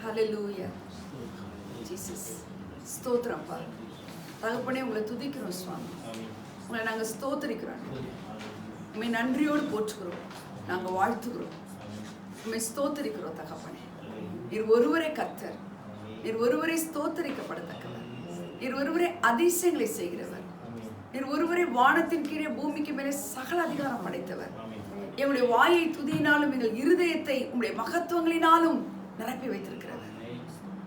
ஹல்லேலூயா Jesus. ஸ்தோத்திரம்ப்பா தகப்பனே, உங்களை துதிக்கிறோம் சுவாமி. உங்களை நாங்கள் ஸ்தோத்திரிக்கிறோம். உண்மை நன்றியோடு போற்றுகிறோம், நாங்கள் வாழ்த்துகிறோம், உண்மை ஸ்தோத்திரிக்கிறோம் தகப்பனே. நீர் ஒருவரே கர்த்தர், நீர் ஒருவரே ஸ்தோத்திரிக்கப்படத்தக்கவர், நீர் ஒருவரே அதிசயங்களை செய்கிறவர், நீர் ஒருவரே வானத்தின் கீழே பூமிக்கு மேலே சகல அதிகாரம் படைத்தவர். எங்களுடைய வாயை துதியினாலும் எங்கள் இருதயத்தை உங்களுடைய மகத்துவங்களினாலும் நிரப்பி வைத்திருக்கிறவர்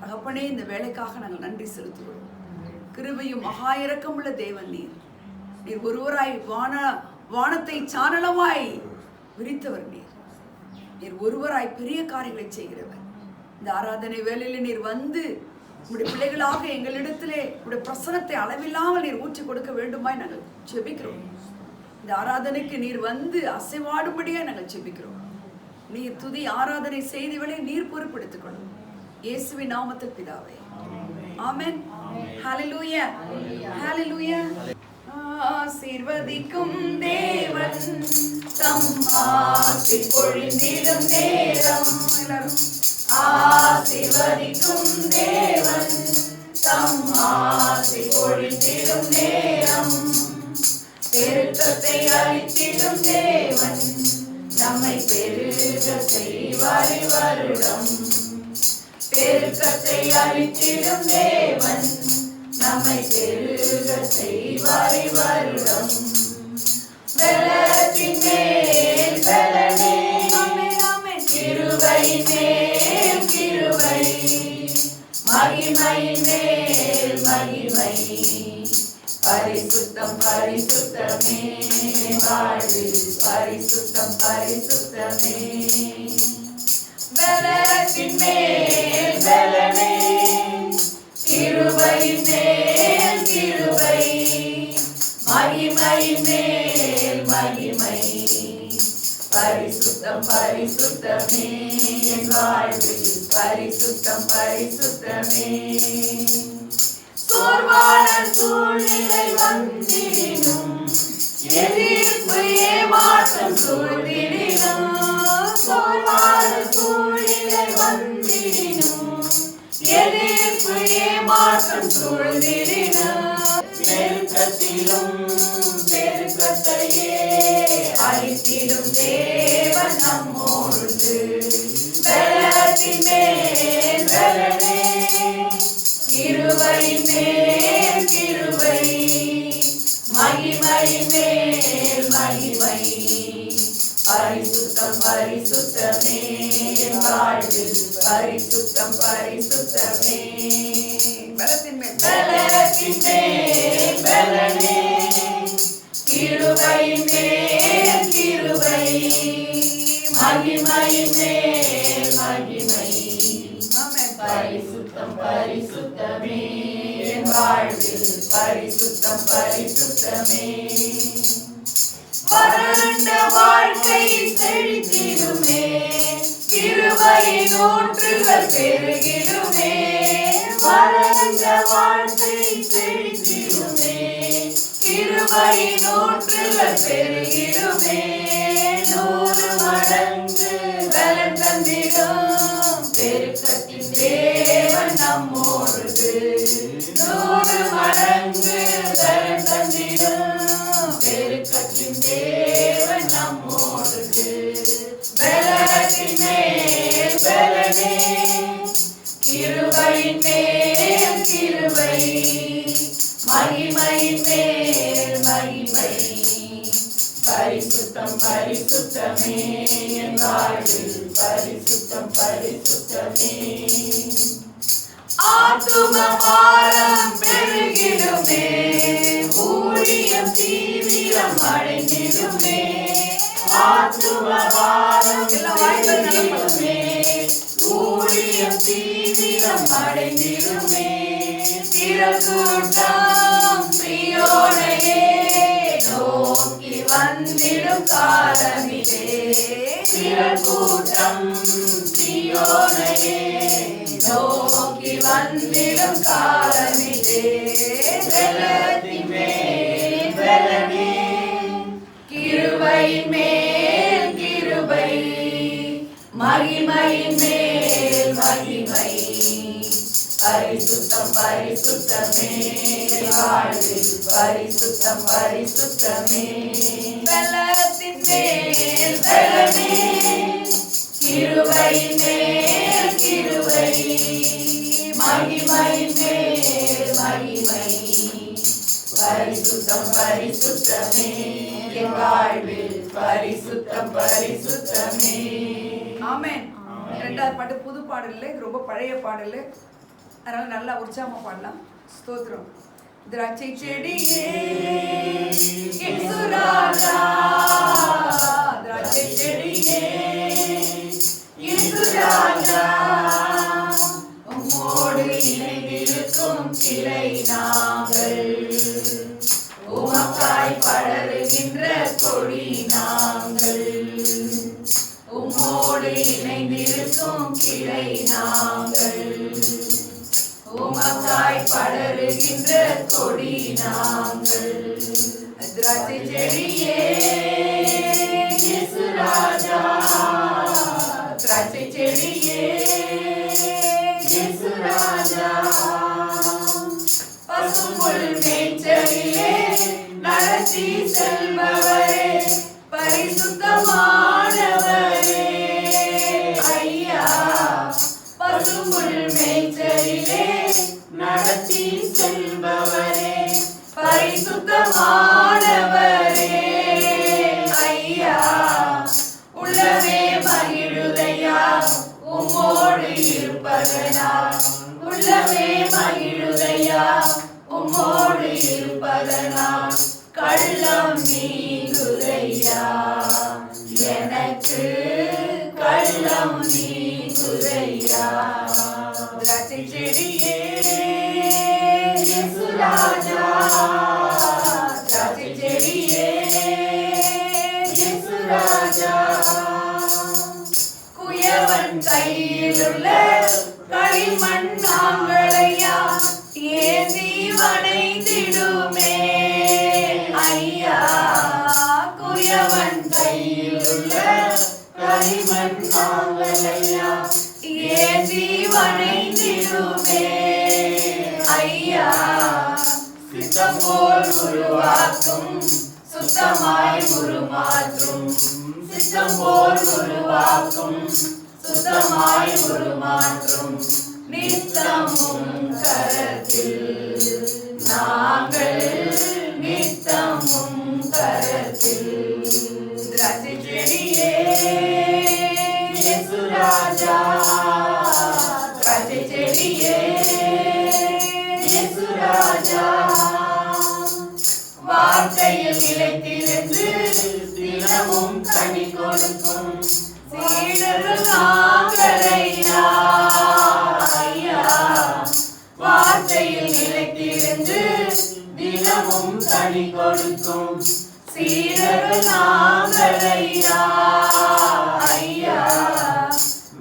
தகப்பனே. இந்த வேலைக்காக நாங்கள் நன்றி செலுத்துகிறோம். கிருபையும் மகா இரக்கமுள்ள தேவன் நீர். நீர் ஒருவராய் வானத்தை சானளமாய் விரித்தவர் நீர். நீர் ஒருவராய் பெரிய காரியங்களை செய்கிறவர். இந்த ஆராதனை வேளையில் நீர் வந்து உங்களுடைய பிள்ளைகளாக எங்களிடத்திலே உங்களுடைய பிரசனத்தை அளவில்லாமல் நீர் ஊற்றி கொடுக்க வேண்டுமாய் நாங்கள் ஜெபிக்கிறோம். இந்த ஆராதனைக்கு நீர் வந்து அசைவாடும்படியாக நாங்கள் ஜெபிக்கிறோம். நீர் துதி ஆராதனை செய்திகளை நீர் பொறுப்பெடுத்துக் கொள்ளும். இயேசுவின் நாமத்தில் பிதாவே, ஆமென். ஹல்லேலூயா, ஹல்லேலூயா. ஆசீர்வதிக்கும் தேவன் தம் ஆசி பொழிந்திடும் நேரம். எல்லாரும் ஆசீர்வதிக்கும் தேவன் தம் ஆசி பொழிந்திடும் நேரம். பெருக்கத்தை அளித்திடும் தேவன் நம்மை பெருக செய்வாரி வருடம். பெருக்கத்தை அளித்திடும் தேவன் நம்மை பெருக செய்வாரி வருடம். பலத்தின் மேல் பலனே, கிருபை மேல் கிருபை, மகிமையின் மேல் மகிமை. பரிசுத்தம் பரிசுத்தமே வாழ்வில், பரிசுத்தம் பரிசுத்தமே. பலத்தின் மேல் பலனே, கிருபையின் மேல் கிருபை, மகிமையின் மேல் மகிமை. பரிசுத்தம் பரிசுத்தமே வாழ்வில், பரிசுத்தம் பரிசுத்தமே. சோர்வான சூழ்நிலை வந்திடினும், எதிர்ப்பு ஏமாற்றம் சூழ்ந்திடினும். சோர்வான சூழ்நிலை வந்திடினும், எதிர்ப்பு ஏமாற்றம் சூழ்ந்திடினும். பெருக்கத்திலும் பெருக்கத்தையே அளித்திடும் தேவன் நம்மோடு. பலத்தின் மேல் பலனே, கிருபையின் மேல் கிருபை, மகிமையின் மேல் மகிமை. பரிசுத்தம் பரிசுத்தமே வாழ்வில், பரிசுத்தம் பரிசுத்தமே. பலத்தின் மேல் பலனே, கிருபையின் மேல் கிருபை, மகிமையின் மேல் மகிமை. பரிசுத்தம் பரிசுத்தமே வாழ்வில், பரிசுத்தம் பரிசுத்தமே. வறண்ட வாழ்க்கை செழித்திடுமே, கிருபையின் ஊற்றுகள் பெருகிடுமே. வறண்ட வாழ்க்கை செழித்திடுமே, கிருபையின் ஊற்றுகள் பெருகிடுமே. 100 மடங்கு பலன் தந்திடும் பெருக்கத்தின் தேவன் நம்மோடு. 100 மடங்கு பலன் தந்திடும் பெருக்கத்தின் தேவன் நம்மோடு. பலத்தின் மேல் பலனே, கிருபையின் மேல் கிருபை, மகிமையின் மேல் மகிமை. பரிசுத்தம் பரிசுத்தமே வாழ்வில், பரிசுத்தம் பரிசுத்தமே. ஆத்தும பாரம் பெருகிடுமே, ஊழியம் தீவிரம் அடைந்திடுமே. ஆத்தும பாரம் பெருகிடுமே, ஊழியம் தீவிரம் அடைந்திடுமே. திரக்கூட்டம் பிரியோனையே நோக்கி வந்திடும் காலமிலே. திரக்கூட்டம் பிரியோனையே நோக்கி வந்திடும் காலமிலே. பலத்தின் மேல் பலனே, கிருபையின் மேல் கிருபை, மகிமையின் மேல் மகிமை. பரிசுத்தம் பரிசுத்தமே வாழ்வில் பரிசுத்தம் பரிசுத்தமே பலத்தின் மேல் பலமே கிருபையின் மேல் கிருபை மகிமையின் மேல் மகிமை பரிசுத்தம் பரிசுத்தமே என் வாழ்வில் பரிசுத்தம் பரிசுத்தமே. ஆமென். இரண்டாவது பாட்டு புது பாடல் இல்லை, இது ரொம்ப பழைய பாடல், அதனால நல்லா உற்சாகமா பாடலாம். ஸ்தோத்திரம். திராட்சை செடியே இயேசு ராஜா, திராட்சை செடியே இயேசு ராஜா, உம்மோடு இணைந்திருக்கும் கிளை நாங்கள், உமக்காய் படருகின்ற கொடி நாங்கள், உம்மோடு இணைந்திருக்கும் கிளை நாங்கள், உமக்காய் படருகின்ற கொடி நாங்கள். திராட்சை செடியே இயேசு ராஜா, திராட்சை செடியே இயேசு ராஜா, பசும்புல் மேய்ச்சலிலே நடத்தி செல்பவரே பரிசுத்தமானவரே ஐயா, பசும்புல் மேய்ச்சலிலே நடத்தி செல்பவரே பரிசுத்தமானவரே ஐயா, உள்ளமே மகிழுதையா உம்மோடு இருப்பதனால், உள்ளமே மகிழுதையா உம்மோடு இருப்பதனால், கள்ளம் நீங்குதையா எனக்கு கள்ளம் நீங்குதையா. திராட்சை செடியே இயேசு ராஜா, திராட்சை செடியே இயேசு ராஜா, குயவன் கையிலுள்ள களிமண் நாங்களையா ஏந்தி வணைந்திடுமே ஐயா, குயவன் கையிலுள்ள களிமண் நாங்களையா ஏந்தி வணைந்திடுமே ஐயா, சித்தம் போல் உருவாக்கும் சுத்தமாய் உருமாற்றும், சித்தம் போல் உருவாக்கும் சுத்தமாய் உருமாற்றும், நித்தமும் கரத்தில் நாங்கள் நித்தமும் கரத்தில். திராட்சை செடியே இயேசு ராஜா, திராட்சை செடியே இயேசு ராஜா, வார்த்தையில் நிலைத்திருந்து தினமும் கனி கொடுக்கும் சீடர்கள் நாங்களையா ஐயா, வார்த்தையில் நிலைத்திருந்து தினமும் கனி கொடுக்கும் சீடர்கள் நாங்களையா ஐயா,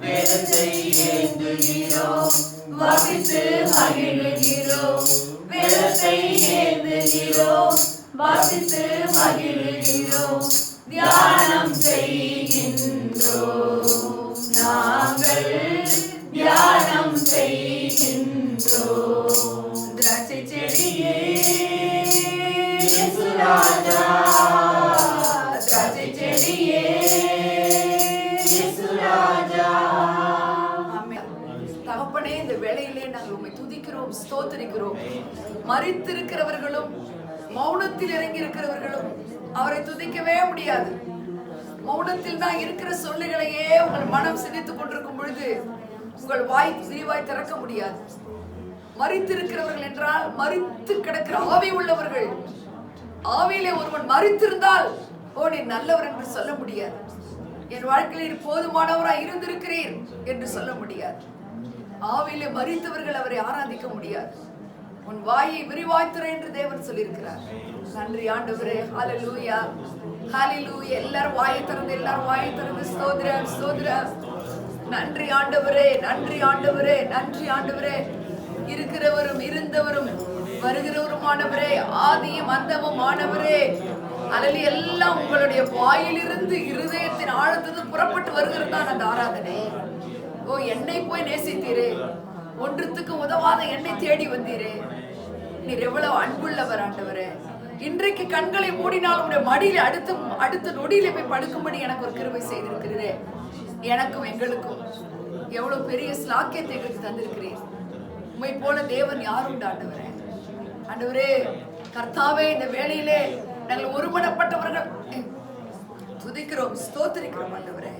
வேதத்தை ஏந்துகிறோம் வாசித்து மகிழுகிறோம், வேதத்தை ஏந்துகிறோம் வாசித்து மகிழுகிறோம், தியானம் செய்கின்றோம் நாங்கள் தியானம் செய்கின்றோம். திராட்சை செடியே இயேசு ராஜா, திராட்சை செடியே இயேசு ராஜா. தகப்பனே, இந்த வேளையிலே நாங்கள் உம்மை துதிக்கிறோம், ஸ்தோத்திரிக்கிறோம். மரித்திருக்கிறவர்களும் மௌனத்தில் இறங்கி இருக்கிறவர்களும் அவரை துதிக்கவே முடியாது. மௌனத்தில் தான் இருக்கிற சொல்லுகளையே உங்கள் மனம் சிந்தித்துக் கொண்டிருக்கும் பொழுது உங்கள் வாய் விரிவாய் திறக்க முடியாது. மரித்திருக்கிறவர்கள் என்றால் மரித்து கிடக்கிற ஆவி உள்ளவர்கள். ஆவியிலே ஒருவன் மரித்திருந்தால் ஓ நீ நல்லவர் என்று சொல்ல முடியாது. என் வாழ்க்கையில் போதுமானவராய் இருந்திருக்கிறீர் என்று சொல்ல முடியாது. ஆவியிலே மரித்தவர்கள் அவரை ஆராதிக்க முடியாது. உன் வாயை விரிவாய்த்துற என்று தேவன் சொல்லியிருக்கிறார். நன்றி ஆண்டவரே. ஹல்லேலூயா, ஹல்லேலூயா. எல்லாரும் வாயை திறந்து, எல்லாரும் வாயை திறந்து ஸ்தோத்திரம், ஸ்தோத்திரம். நன்றி ஆண்டவரே, நன்றி ஆண்டவரே, நன்றி ஆண்டவரே. இருக்கிறவரும் இருந்தவரும் வருகிறவருமானவரே, ஆதியும் அந்தமும் ஆனவரே. அல்லது எல்லாம் உங்களுடைய வாயிலிருந்து இருதயத்தின் ஆழத்திலிருந்து புறப்பட்டு வருகிறது தான் அந்த ஆராதனை. ஓ என்னை போய் நேசித்தீரே, ஒன்றுத்துக்கு உதவாத என்னை தேடி வந்தீரே. நீர் எவ்வளவு அன்புள்ளவர் ஆண்டவரே. இன்றைக்கு கண்களை மூடினால் உடைய மடியில அடுத்த நொடியில போய் படுக்கும்படி எனக்கு ஒரு கிருபை செய்திருக்கிறீரே. எனக்கும் எங்களுக்கும் எவ்வளவு பெரிய ஸ்லாக்கியத்தை எங்களுக்கு தந்திருக்கிறீர். உம்மை போல தேவன் யாரும் ஆண்டவரே. ஆண்டவரே கர்த்தாவே, இந்த வேளையிலே நாங்கள் ஒருமனப்பட்டவர்கள் துதிக்கிறோம், ஸ்தோத்திரிக்கிறோம் ஆண்டவரே.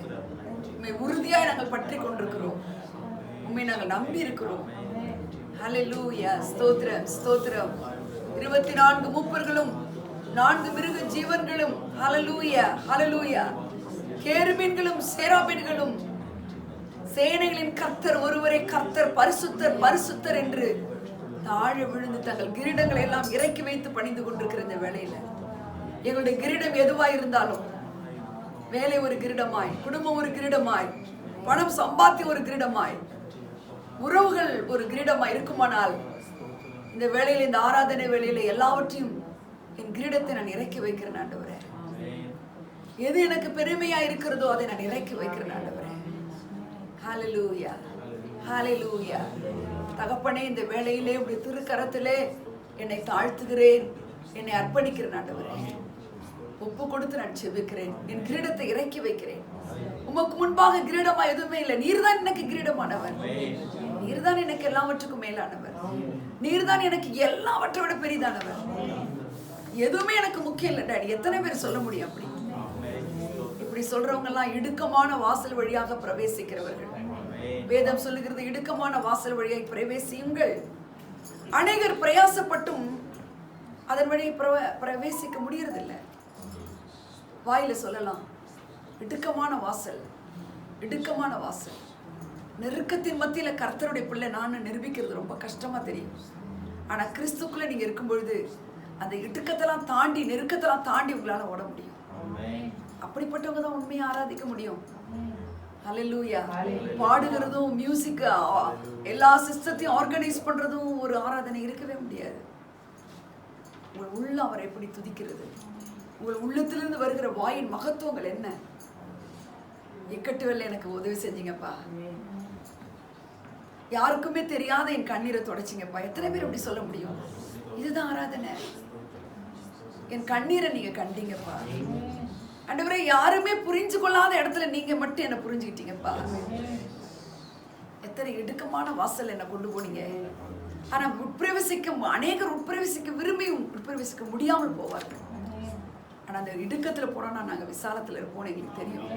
உம்மை உறுதியாய் நாங்கள் பற்றி கொண்டிருக்கிறோம். உம்மை நாங்கள் நம்பி இருக்கிறோம். ஹல்லேலூயா. ஸ்தோத்திரம் ஸ்தோத்திரம். 24 மூப்பர்களும் 4 மிருக ஜீவன்களும் ஹல்லேலூயா ஹல்லேலூயா கேருபீன்களும் சேராபீன்களும் சேனைகளின் கர்த்தர் ஒருவரே கர்த்தர், பரிசுத்தர் பரிசுத்தர் என்று தாழ விழுந்து தங்கள் கிரீடங்களை எல்லாம் இறக்கி வைத்து பணிந்து கொண்டிருக்கிற இந்த வேளையில எங்களுடைய கிரீடம் எதுவாய் இருந்தாலும், வேலை ஒரு கிரீடமாய், குடும்பம் ஒரு கிரீடமாய், பணம் சம்பாத்தி ஒரு கிரீடமாய், உறவுகள் ஒரு கிரீடமாய் இருக்குமானால், இந்த வேளையில இந்த ஆராதனை வேளையில எல்லாவற்றையும் என் கிரீடத்தை நான் இறக்கி வைக்கிறேன் ஆண்டவரே. எது எனக்கு பெருமையா இருக்கிறதோ அதை நான் இறக்கி வைக்கிறேன் ஆண்டவரே. ஹல்லேலூயா ஹல்லேலூயா. தகப்பனே, இந்த வேளையிலே உடைய திருக்கரத்திலே என்னை தாழ்த்துகிறேன், என்னை அர்ப்பணிக்கிறேன் ஆண்டவரே. ஒப்பு கொடுத்து நான் செபிக்கிறேன். என் கிரீடத்தை இறக்கி வைக்கிறேன். உமக்கு முன்பாக கிரீடமா எதுவுமே இல்லை. நீர்தான் எனக்கு கிரீடமானவர். நீர்தான் எனக்கு எல்லாவற்றுக்கும் மேலானவர். நீர்தான் எனக்கு எல்லாவற்றை விட பெரிதானவர். எதுவுமே எனக்கு முக்கியம் இல்லை டாடி. எத்தனை பேர் சொல்ல முடியும் அப்படி? இப்படி சொல்றவங்க எல்லாம் இடுக்கமான வாசல் வழியாக பிரவேசிக்கிறவர்கள். வேதம் சொல்லுகிறது, இடுக்கமான வாசல் வழியாக பிரவேசியுங்கள். அநேகர் பிரயாசப்பட்டும் அதன் வழியை பிரவேசிக்க முடியறதில்லை. வாயில சொல்லலாம், இடுக்கமான வாசல், இடுக்கமான வாசல். நெருக்கத்தின் மத்தியில கர்த்தருடைய பிள்ளை நான் நிரூபிக்கிறது ரொம்ப கஷ்டமா தெரியும். ஆனா கிறிஸ்துக்குள்ள நீங்க இருக்கும் பொழுது அந்த இடுக்கத்தெல்லாம் தாண்டி, நெருக்கத்தெல்லாம் தாண்டி உங்களால ஓட முடியும். அப்படிப்பட்டவங்க தான் உண்மையை ஆராதிக்க முடியும். ஹல்லேலூயா. பாடுகிறதும் மியூசிக் எல்லா சிஸ்டத்தையும் ஆர்கனைஸ் பண்றதும் ஒரு ஆராதனை இருக்கவே முடியாது. உங்கள் உள்ள அவரை எப்படி துதிக்கிறது, உங்கள் உள்ளத்திலிருந்து வருகிற வாயின் மகத்துவங்கள் என்ன? இக்கட்டுவல்ல எனக்கு உதவி செஞ்சீங்கப்பா. யாருக்குமே தெரியாத என் கண்ணீரை தொடச்சிங்கப்பா. எத்தனை பேர் அப்படி சொல்ல முடியும்? இதுதான் ஆராதனை. என் கண்ணீரை நீங்க கண்டீங்கப்பா. ஆண்டவரே, யாருமே புரிஞ்சு கொள்ளாத இடத்துல நீங்க மட்டும் என்ன புரிஞ்சுக்கிட்டீங்கப்பா. எத்தனை இடுக்கமான வாசல் என்ன கொண்டு போனீங்க. ஆனா அநேகர் உட்பிரவேசிக்க விரும்பியும் உட்பிரவேசிக்க முடியாமல் போவார்கள். ஆனா அந்த இடுக்கத்துல போனோம்னா நாங்க விசாலத்துல இருப்போம், எங்களுக்கு தெரியும்.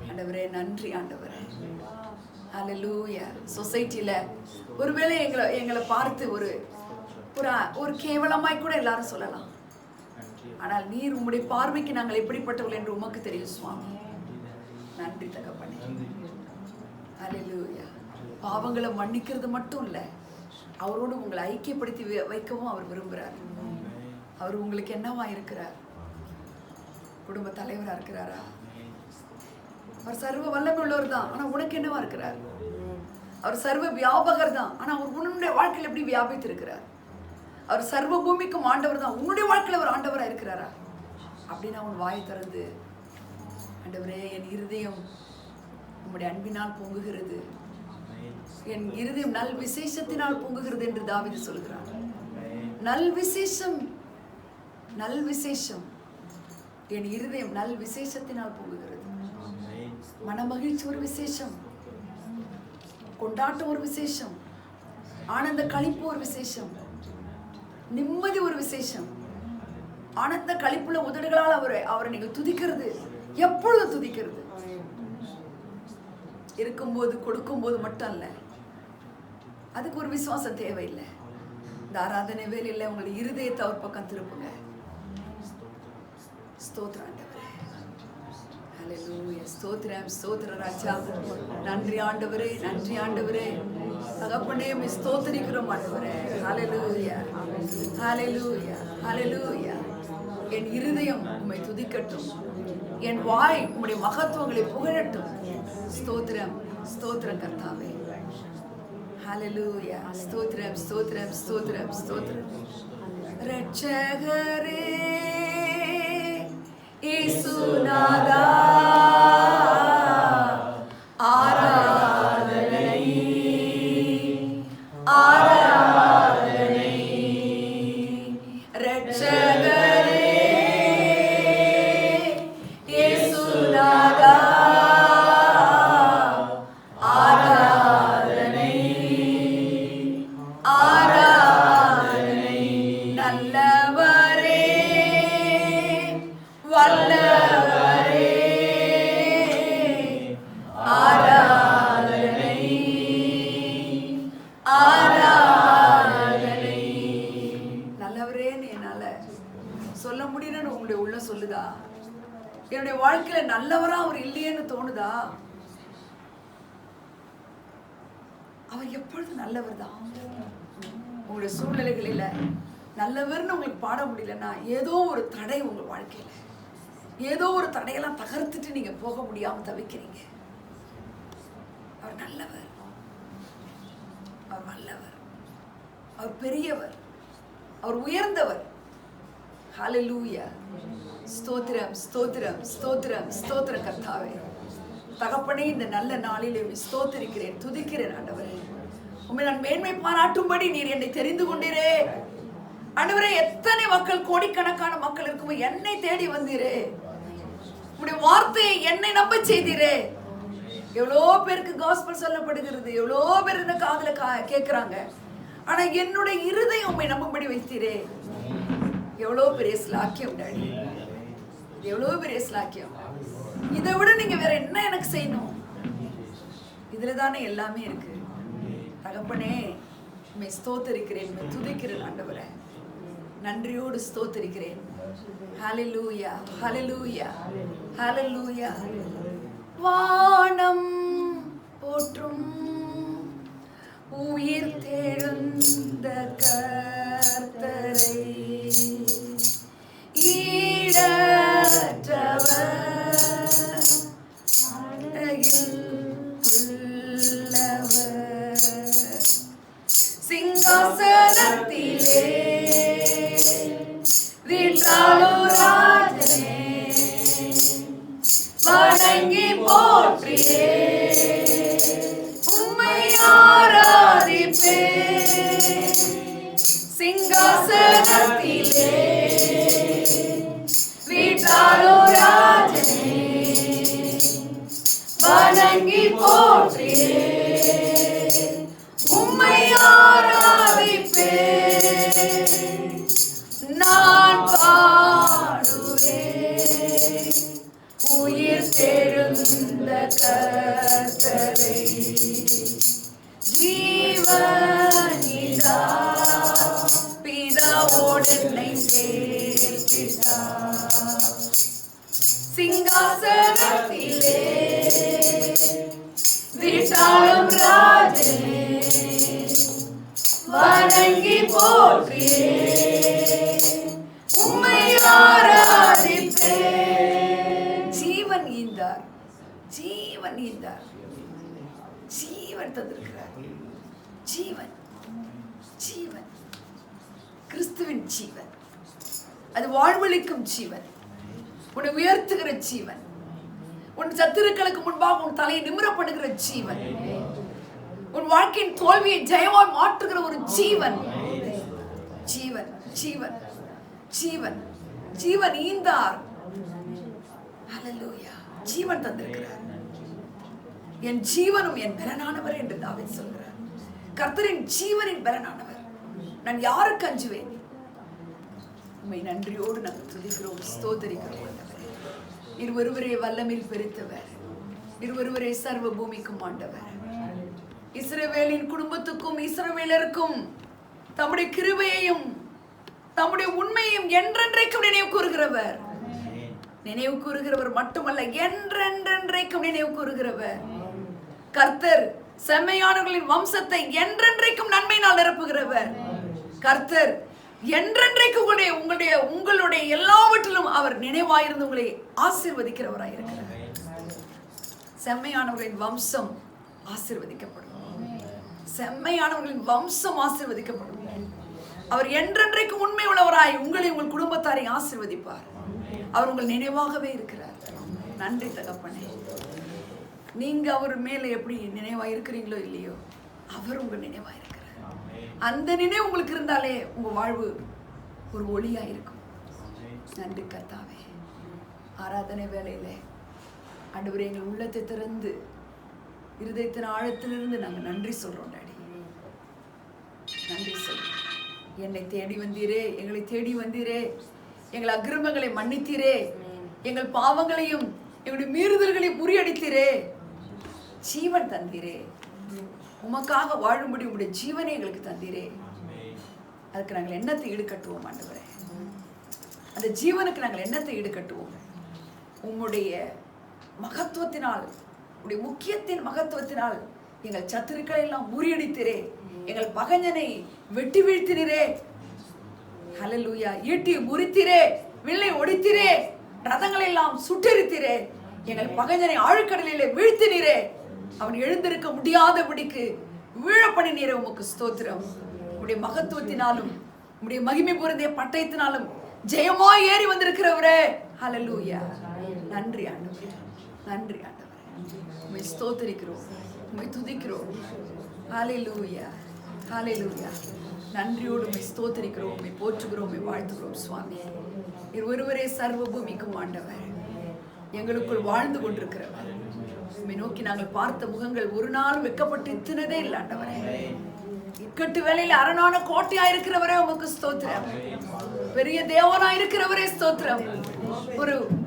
ஆண்டவரே நன்றி ஆண்டவரே. ஹல்லேலூயா. சொசைட்டில ஒருவேளை எங்களை பார்த்து ஒரு கேவலமாய் கூட எல்லாரும் சொல்லலாம். ஆனால் நீர் உம்முடைய பார்வைக்கு நாங்கள் எப்படிப்பட்டவர்கள் என்று உமக்கு தெரியும் சுவாமி. நன்றி தகப்பனே. ஹல்லேலூயா. பாவங்களை மன்னிக்கிறது மட்டும் இல்ல, அவரோடு உங்களை ஐக்கியப்படுத்தி வைக்கவும் அவர் விரும்புகிறார். அவர் உங்களுக்கு என்னவா இருக்கிறார்? குடும்ப தலைவரா இருக்கிறாரா? அவர் சர்வ வல்லமை உள்ளவர் தான், ஆனா உனக்கு என்னவா இருக்கிறார்? அவர் சர்வ வியாபகர் தான், ஆனா அவர் உன்னுடைய வாழ்க்கையில் எப்படி வியாபித்து இருக்கிறார்? அவர் சர்வ பூமிக்கும் ஆண்டவர் தான், உன்னுடைய வாழ்க்கையில் அவர் ஆண்டவரா இருக்கிறாரா? அப்படின்னா உன் வாயை திறந்து, ஆண்டவரே என் இருதயம் உம்முடைய அன்பினால் பொங்குகிறது, என் இருதயம் நல் விசேஷத்தினால் பொங்குகிறது என்று தாவீது சொல்கிறார். நல் விசேஷம், நல் விசேஷம். என் இருதயம் நல் விசேஷத்தினால் பொங்குகிறது. மனமகிழ்ச்சி ஒரு விசேஷம், கொண்டாட்டம் ஒரு விசேஷம், ஆனந்த களிப்பு ஒரு விசேஷம், நிம்மதி ஒரு விசேஷம். ஆனந்த களிப்புள்ள உதடுகளால் அவரை நீங்கள் துதிக்கிறது. எப்பொழுது துதிக்கிறது? இருக்கும்போது, கொடுக்கும்போது மட்டும் அல்ல. அதுக்கு ஒரு விசுவாசம் தேவையில்லை. இந்த ஆராதனை வேலையில் உங்களுடைய இருதயத்தை அவர் பக்கம் திருப்புங்க. ஸ்தோத்திரம் ஆண்டவரே. ஹல்லேலூயா. ஸ்தோத்திரம் ஸ்தோத்திர ராஜா. நன்றி ஆண்டவரே, நன்றி ஆண்டவரே. தகப்பனே உம்மை ஸ்தோத்திரிக்கிறோம் ஆண்டவரே. ஹல்லேலூயா ஹல்லேலூயா ஹல்லேலூயா. என் இருதயம் உம்மை துதிக்கட்டும், என் வாய் உம்முடைய மகத்துவங்களை புகழட்டும். ஸ்தோத்திரம் ஸ்தோத்திரம் கர்த்தாவே. ஹல்லேலூயா. ஸ்தோத்திரம் ஸ்தோத்திரம் ஸ்தோத்திரம் ஸ்தோத்திரம். ரட்சகரே இயேசுநாதா, ஆராதனை ஆராதனை. நல்லவரேன்னு என்னால சொல்ல முடியலன்னு உங்களுடைய உள்ள சொல்லுதா? என்னுடைய வாழ்க்கையில நல்லவரா அவர் இல்லையேன்னு தோணுதா? அவர் எப்பொழுது நல்லவர் தான். உங்களுடைய சூழ்நிலைகளில நல்லவர்னு உங்களுக்கு பாட முடியலன்னா ஏதோ ஒரு தடை உங்க வாழ்க்கையில, ஏதோ ஒரு தடையெல்லாம் தகர்த்துட்டு நீங்க போக முடியாம தவிக்கிறீங்க. அவர் நல்லவர், அவர் வல்லவர், அவர் பெரியவர், அவர் உயர்ந்தவர். ஹல்லேலூயா. ஸ்தோத்திரம் ஸ்தோத்திரம் ஸ்தோத்திரம் ஸ்தோத்திரம் கர்த்தாவே. தகப்பனே, இந்த நல்ல நாளிலே ஸ்தோத்திரிக்கிறேன், துதிக்கிறேன் ஆண்டவரே. உம்மை நான் மேன்மை பாராட்டும்படி நீர் என்னை தெரிந்து கொண்டீரே ஆண்டவரே. எத்தனை மக்கள், கோடிக்கணக்கான மக்கள் இருக்கும்போது என்னை தேடி வந்தீரே. உம்முடைய வார்த்தையை என்னை நம்ப செய்தீரே. எவ்வளோ பேருக்கு காஸ்பல் சொல்லப்படுகிறது, எவ்வளோ பேர் இந்த காதுல கேட்குறாங்க. ஆனா என்னுடைய இருதயம் உம்மை நம்பும்படி வைத்தீரே. எவ்வளோ பெரிய ஸ்லாக்கியம் டாடி, எவ்வளோ பெரிய ஸ்லாக்கியம். இதை விட நீங்க வேற என்ன எனக்கு செய்யணும்? இதுல தானே எல்லாமே இருக்கு. தகப்பனே, உம்மை ஸ்தோத்திரிக்கிறேன், உம்மை துதிக்கிறேன் ஆண்டவரே. நன்றியோடு ஸ்தோத்திரிக்கிறேன். ஹல்லேலூயா ஹல்லேலூயா ஹல்லேலூயா. வானம் போற்றும் உயிர் தெழுந்த கர்த்தரை, ஈடற்றவர் அழகில் உள்ளவர், சிங்காசனத்திலே வீற்றாளுராஜனே, வணங்கி போற்றியே உம்மை ஆராதிப்பே. சிங்காசனத்திலே வீற்றாளுராஜனே, வணங்கி போற்றியே உம்மை ஆராதிப்பே. நான் பாடுவேன் உயிர் தெழுந்த கர்த்தரை, ஜீவனிதா பிதாவோடு என்னை சேர்த்திட்டார். சிங்காசனத்திலே வீட்டாளும் ராஜனே, வணங்கி போற்றியே உம்மை ஆராதிப்பே. ஜீவன் ஈந்தார், ஜீவன் ஈந்தார், ஜீவன் தந்திருக்கிறார். ஜீவன், ஜீவன், கிறிஸ்துவின் ஜீவன். அது வாழ்வளிக்கும் ஜீவன், உன்னை உயர்த்துகிற ஜீவன், உன் சத்துருக்களுக்கு முன்பாக உன் தலையை நிமிர பண்ணுகிற ஜீவன், உன் வாழ்க்கையின் தோல்வியை ஜெயமாய் மாற்றுகிற ஒரு ஜீவன். ஜீவன் ஜீவன் ஜீவன் ஜீவன் ஈந்தார். ஹல்லேலூயா. ஜீவன் தந்திருக்கிறார். என் ஜீவனும் என் பலனானவர் என்று தாவீது சொல்கிறார். கர்த்தரின் ஜீவனின் பலனானவர். நான் யாருக்கு அஞ்சுவேன்? உம்மை நன்றியோடு நாங்கள் துதிக்கிறோம், ஸ்தோத்திரிக்கிறோம். இருவருவரே வல்லமில் பெருத்தவர், இருவருவரே சர்வ பூமிக்கும் ஆண்டவர். இஸ்ரவேலின் குடும்பத்துக்கும் இஸ்ரவேலருக்கும் தம்முடைய கிருபையையும் தம்முடைய உண்மையையும் என்றென்றைக்கும் நினைவு கூறுகிறவர். நினைவு கூறுகிறவர் மட்டுமல்ல, என்றென்றைக்கும் நினைவு கூறுகிறவர். கர்த்தர் செம்மையானவர்களின் வம்சத்தை என்றென்றைக்கும் நன்மையினால் நிரப்புகிறவர். கர்த்தர் என்றென்றைக்கும் உங்களுடைய எல்லாவற்றிலும் அவர் நினைவாயிருந்து உங்களை ஆசீர்வதிக்கிறவராயிருக்கிறார். செம்மையானவர்களின் வம்சம் ஆசீர்வதிக்கப்படும். செம்மையானவர்களின் வம்சம் ஆசீர்வதிக்கப்படும். அவர் என்றென்றைக்கும் உண்மை உள்ளவராய் உங்களை உங்கள் குடும்பத்தாரை ஆசீர்வதிப்பார். அவர் உங்கள் நினைவாகவே இருக்கிறார். நன்றி தகப்பனே. நீங்க அவர் மேல எப்படி நினைவாக இருக்கிறீங்களோ இல்லையோ, அவர் உங்கள் நினைவாக இருக்கிறார். அந்த நினைவு உங்களுக்கு இருந்தாலே உங்க வாழ்வு ஒரு ஒளியா இருக்கும். நன்றி கர்த்தாவே. ஆராதனை வேளையிலே ஆண்டவரே, எங்கள் உள்ளத்தை திறந்து இருதயத்தின் ஆழத்திலிருந்து நாங்கள் நன்றி சொல்றோம் டாடி. நன்றி சொல்றோம். என்னை தேடி வந்தீரே, எங்களை தேடி வந்தீரே, எங்கள் அக்கிரமங்களை மன்னித்தீரே, எங்கள் பாவங்களையும் எங்களுடைய மீறுதல்களை முறியடித்தீரே, ஜீவன் தந்தீரே. உமக்காக வாழும்படி உங்களுடைய ஜீவனை எங்களுக்கு தந்தீரே. அதுக்கு நாங்கள் என்னத்தை ஈடுகட்டுவோம் ஆண்டவரே? அந்த ஜீவனுக்கு நாங்கள் என்னத்தை ஈடுகட்டுவோம்? உம்முடைய மகத்துவத்தினால், உடைய முக்கியத்தின் மகத்துவத்தினால் எங்கள் சத்துருக்களை எல்லாம் முறியடித்தீரே, எங்கள் பகைஞனை வெட்டி வீழ்த்தினரே. ஹல்லேலூயா. ஈட்டி முறித்தீரே, வில்லை ஒடித்தீரே, ரதங்களை எல்லாம் சுட்டெரித்தீரே, எங்கள் பகைஞனை ஆழ்கடலிலே வீழ்த்தினீரே. அவன் எழுந்திருக்க முடியாதபடிக்கு வீழ பண்ணினீரே. உமக்கு ஸ்தோத்திரம். உடைய மகத்துவத்தினாலும் உடைய மகிமை பொருந்திய பட்டயத்தினாலும் ஜெயமாய் ஏறி வந்திருக்கிறவரே. ஹல்லேலூயா. நன்றி ஆண்டவரே, நன்றி ஆண்டவரே. உம்மை ஸ்தோத்திரிக்கிறோம், உம்மை துதிக்கிறோம். ஹல்லேலூயா, ஹல்லேலூயா. நன்றியோடு உம்மை ஸ்தோத்திரிக்கிறோம், உம்மை போற்றுகிறோம், உம்மை வாழ்த்துகிறோம் சுவாமி. ஒருவரே சர்வ பூமிக்கும் ஆண்டவர், எங்களுக்குள் வாழ்ந்து கொண்டிருக்கிறவர். உம்மை நோக்கி நாங்கள் பார்த்த முகங்கள் ஒரு நாளும் வெட்கப்பட்டு இத்தினதே இல்லை ஆண்டவரே. இக்கட்டு வேலையில் அரணான கோட்டையா இருக்கிறவரே உமக்கு ஸ்தோத்திரம். பெரிய தேவனா இருக்கிறவரே ஸ்தோத்திரம்.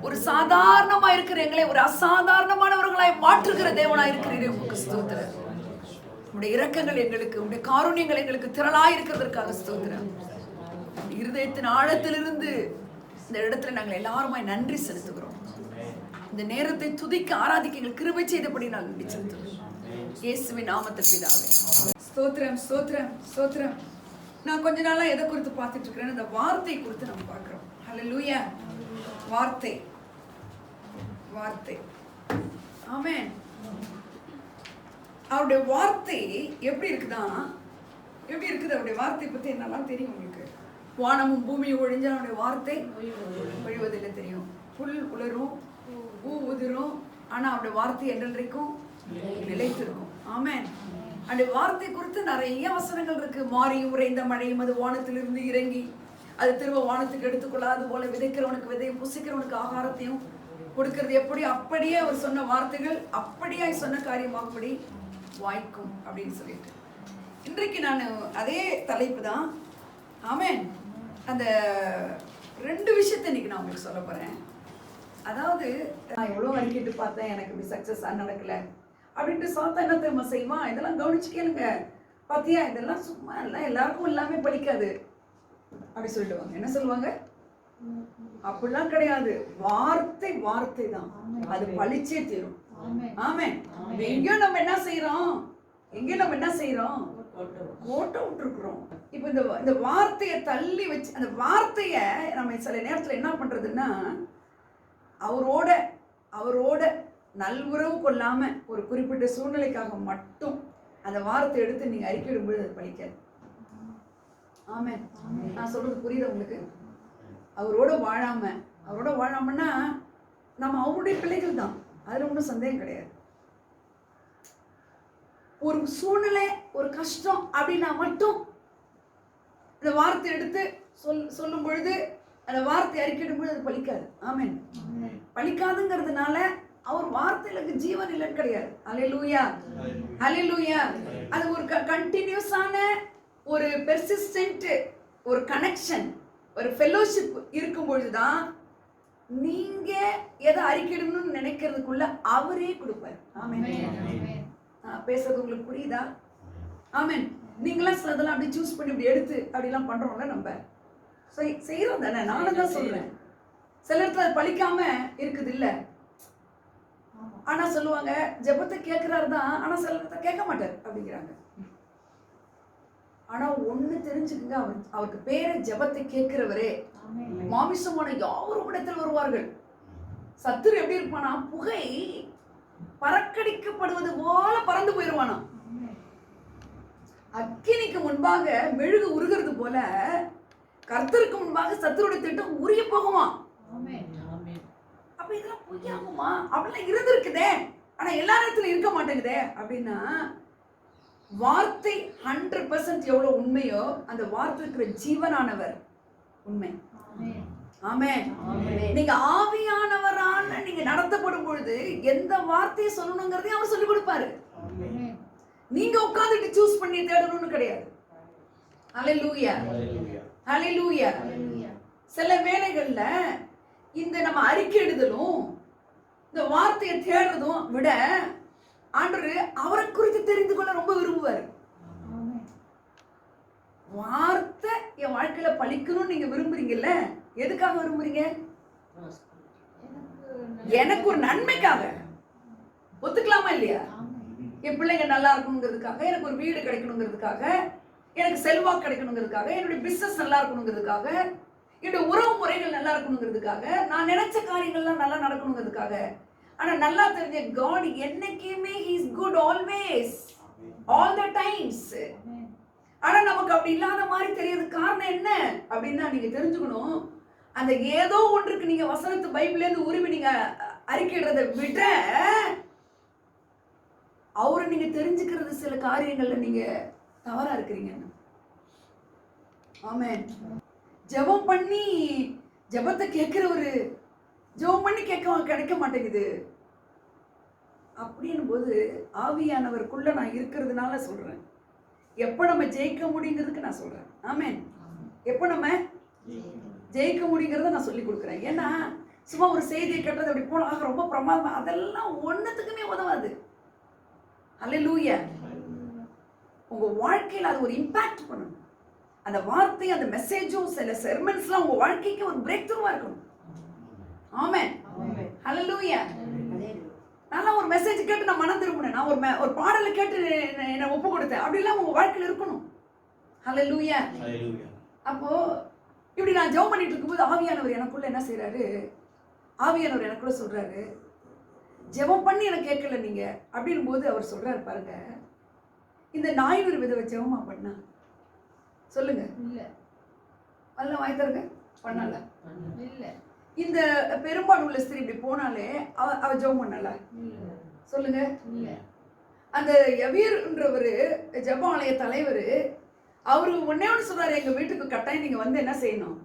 ஒரு சாதாரணமா இருக்கிற எங்களை ஒரு அசாதாரணமானவர்களாய் மாற்றுகிற தேவனா இருக்கிறீரே உமக்கு ஸ்தோத்திரம். உடைய இரக்கங்கள் எங்களுக்கு, உடைய காருண்யங்கள் எங்களுக்கு திரளாய் இருக்கிறதற்காக ஸ்தோத்திரம். இருதயத்தின் ஆழத்திலிருந்து இந்த இடத்துல நாங்கள் எல்லாருமாய் நன்றி செலுத்துகிறோம். இந்த நேரத்தை துதிக்க ஆராதிக்க எங்கள் கிருபை செய்தபடி நாங்கள் நன்றி செலுத்துகிறோம். இயேசுவின் நாமத்தில் பிதாவே. ஸ்தோத்திரம், ஸ்தோத்திரம், ஸ்தோத்திரம். நான் கொஞ்ச நாளா எதை குறித்து பார்த்துட்டு இருக்கிறேன்? இந்த வார்த்தை குறித்து நம்ம பார்க்கிறோம். ஹல்லேலூயா. வார்த்தை, வார்த்தை. ஆமென். அவருடைய வார்த்தை எப்படி இருக்குதா? எப்படி இருக்குது அவருடைய வார்த்தை பத்தி என்னெல்லாம் தெரியும் உங்களுக்கு? வானமும் பூமியும் ஒழிஞ்சால் அவருடைய வார்த்தை ஒழிவதில்லை தெரியும். புல் உலரும், பூ உதிரும், ஆனா அவருடைய வார்த்தை என்றென்றைக்கும் நிலைத்திருக்கும். ஆமென். அந்த வார்த்தை குறித்து நிறைய வசனங்கள் இருக்கு. மாறியும் உறைந்த மழையும் அது வானத்திலிருந்து இறங்கி அது திரும்ப வானத்துக்கு எடுத்துக்கொள்ளாது போல விதைக்கிறவனுக்கு விதையும் புசிக்கிறவனுக்கு ஆகாரத்தையும் கொடுக்கிறது எப்படி? அப்படியே அவர் சொன்ன வார்த்தைகள் அப்படியே சொன்ன காரியமாகபடி வாய்க்கும் அப்படின்னு சொல்லிட்டு இன்றைக்கு நான் அதே தலைப்பு தான். ஆமென். அந்த ரெண்டு விஷயத்தை இன்னைக்கு நான் உங்களுக்கு சொல்ல போறேன். அதாவது நான் எவ்வளோ அறிக்கிட்டு பார்த்தேன், எனக்கு இப்படி சக்ஸஸாக நடக்கலை அப்படின்ட்டு சாத்தா என்ன தெரியுமா செய்வான்? இதெல்லாம் கவனிச்சு கேளுங்க. பார்த்தியா, இதெல்லாம் சும்மா இல்லை, எல்லாருக்கும் எல்லாமே பலிக்காது அப்படி சொல்லிடுவாங்க. என்ன சொல்லுவாங்க? அப்படிலாம் கிடையாது. வார்த்தை வார்த்தை தான், அது பலிச்சே தீரும். ஆமென். எங்கேயோ நம்ம என்ன செய்யறோம், எங்கேயோ நம்ம என்ன செய்யறோம், கோட்டை விட்டுருக்குறோம். இப்போ இந்த வார்த்தையை தள்ளி வச்சு, அந்த வார்த்தைய நம்ம சில நேரத்தில் என்ன பண்றதுன்னா, அவரோட நல்வுறவு கொள்ளாம ஒரு குறிப்பிட்ட சூழ்நிலைக்காக மட்டும் அந்த வார்த்தை எடுத்து நீங்க அறிக்கையிடும்போது அது பலிக்காது. ஆமென். நான் சொல்றது புரியுது உங்களுக்கு? அவரோட வாழாமன்னா நம்ம அவருடைய பிள்ளைகள் தான், அதுல ஒன்றும் சந்தேகம் கிடையாது. ஒரு சூழ்நிலை, ஒரு கஷ்டம் அப்படின்னா மட்டும் இந்த வார்த்தை எடுத்து சொல்லும் பொழுது, அந்த வார்த்தை அறிக்கையிடும் பொழுது அது பலிக்காது. ஆமென். பலிக்காதுங்கிறதுனால அவர் வார்த்தைகளுக்கு ஜீவன் இல்லைன்னு கிடையாது. ஹல்லேலூயா, ஹல்லேலூயா. அது ஒரு கண்டினியூஸான ஒரு பெர்சிஸ்டன்ட் ஒரு கனெக்ஷன், ஒரு ஃபெலோஷிப் இருக்கும் பொழுதுதான் நீங்க எதை அறிக்கையிடணும்னு நினைக்கிறதுக்குள்ள அவரே கொடுப்பார். ஆமென். பேசுறது உங்களுக்கு புரியுதா? ஆமென். நீங்களாம் சிலதெல்லாம் அப்படி சூஸ் பண்ணி இப்படி எடுத்து அப்படிலாம் பண்றோம்ல, நம்ம செய்யறோம் தானே. நானும் தான் சொல்றேன், சில இடத்துல அது பலிக்காம இருக்குது இல்ல. ஆனா சொல்லுவாங்க ஜெபத்தை கேட்கிறாரு தான், ஆனா சில இடத்துல கேட்க மாட்டார் அப்படிங்கிறாங்க. ஆனா ஒண்ணு தெரிஞ்சுக்குங்க, அவருக்கு பேரு ஜெபத்தை கேட்கிறவரே. மாமிசமான யாவரும் இடத்தில் வருவார்கள். சத்துரு எப்படி இருப்பானா, புகை பறக்கடிக்கப்படுவது போல பறந்து போயிருவானா. அக்கினிக்கு முன்பாக மெழுகு உருகிறது போல கர்த்தருக்கு முன்பாக சத்துருடைய திட்டம் உரிய போகுமா. அப்ப இதெல்லாம் பொய்யாகுமா? அப்படிலாம் இருந்திருக்குதே, ஆனா எல்லா நேரத்திலும் இருக்க மாட்டேங்குதே அப்படின்னா, வார்த்தை 100% எவ்வளவு உண்மையோ அந்த வார்த்தை இருக்கிற ஜீவனானவர் உண்மை. ஆமென். நீங்க ஆவியானவரான நீங்க நடத்தப்படும் பொழுது எந்த வார்த்தையை சொல்லணுங்கிறதையும் அவர் சொல்லிக் கொடுப்பாரு. நீங்க உட்கார்ந்துட்டு சூஸ் பண்ணி தேடணும்னு கிடையாது. ஹல்லேலூயா, ஹல்லேலூயா. சில வேளைகள்ல இந்த நம்ம அறிக்கையிடுதலும் இந்த வார்த்தையை தேடுறதும் விட ஆண்டவர் அவரை குறித்து தெரிந்து கொள்ள ரொம்ப விரும்புவார். வார்த்தை என் வாழ்க்கையில பழிக்கணும்னு நீங்க விரும்புறீங்கல்ல, எதுக்காக விரும்புறீங்க? எனக்கு ஒரு நன்மைக்காக. ஒத்துக்கலாமா இல்லையா? என் பிள்ளைங்க நல்லா இருக்கணுங்கிறதுக்காக, எனக்கு ஒரு வீடு கிடைக்கணுங்கிறதுக்காக, எனக்கு செல்வாக்கு கிடைக்கணுங்கிறதுக்காக, என்னுடைய பிசினஸ் நல்லா இருக்கணுங்கிறதுக்காக, என்னுடைய உறவு முறைகள் நல்லா இருக்கணுங்கிறதுக்காக, நான் நினைச்ச காரியங்கள்லாம் நல்லா நடக்கணுங்கிறதுக்காக. ஆனா நல்லா தெரிஞ்ச God என்னைக்குமே he is good always, all the times. ஆனா நமக்கு அப்படி இல்லாத மாதிரி தெரியுது. காரணம் என்ன அப்படின்னா நீங்க தெரிஞ்சுக்கணும், அந்த ஏதோ ஒன்றுக்கு நீங்க வசனத்து பைபிள்ல இருந்து உருவி நீங்க அறிக்கையிடுறதை விட அவரை நீங்க தெரிஞ்சுக்கிறது சில காரியங்கள்ல நீங்க தவறா இருக்கிறீங்க. ஆமென். ஜெபம் பண்ணி ஜெபத்தை கேட்கிறவரு ஜெபம் பண்ணி கிடைக்க மாட்டேங்குது அப்படின்னும் போது ஆவியானவருக்குள்ள நான் இருக்கிறதுனால சொல்றேன். எப்ப நம்ம ஜெயிக்க முடியுங்கிறதுக்கு நான் சொல்றேன். ஆமென். எப்ப நம்ம ஜெயிக்க முடியுங்கிறத நான் சொல்லி கொடுக்குறேன். ஏன்னா சும்மா ஒரு செய்தியை கேட்டது அப்படி போனா ரொம்ப பிரமாதம், அதெல்லாம் ஒன்னுத்துக்குமே உதவாது. அல்லேலூயா. உங்க வாழ்க்கையில் அது ஒரு இம்பாக்ட் பண்ணணும். அந்த வார்த்தை, அந்த மெசேஜும் சில செர்மன்ஸ்லாம் உங்க வாழ்க்கைக்கு ஒரு பிரேக் த்ரூவா இருக்கணும். ஆமென். அல்லேலூயா. நான் ஒரு மெசேஜ் கேட்டு நான் மனம் திரும்பினேன், நான் ஒரு பாடலை கேட்டு என்ன ஒப்பு கொடுத்தேன், அப்படிலாம் உங்க வாழ்க்கையில் இருக்கணும். அல்லேலூயா. அப்போ இப்படி நான் ஜெபம் பண்ணிட்டு இருக்கும்போது ஆவியானவர் எனக்குள்ள என்ன செய்யறாரு, ஆவியானவர் எனக்குள்ள சொல்றாரு, ஜெபம் பண்ணி எனக்கு கேட்கல நீங்க அப்படின் போது அவர் சொல்றாரு பாருங்க, இந்த நாய்வர் விதவை ஜெபமா பண்ணா சொல்லுங்க? இல்ல. அல்ல வாய் தருங்க. பண்ணல. இல்ல. இந்த பெரும்பாடு உள்ள ஸ்திரீ இப்படி போனாலே அவ ஜெபம் பண்ணல. சொல்லுங்க? இல்ல. அந்த யவீர்ன்றவரு ஜெபாலய தலைவர், அவரு ஒன்னே ஒன்று சொல்றாரு, எங்க வீட்டுக்கு கட்டாயம் நீங்க வந்து என்ன செய்யணும்,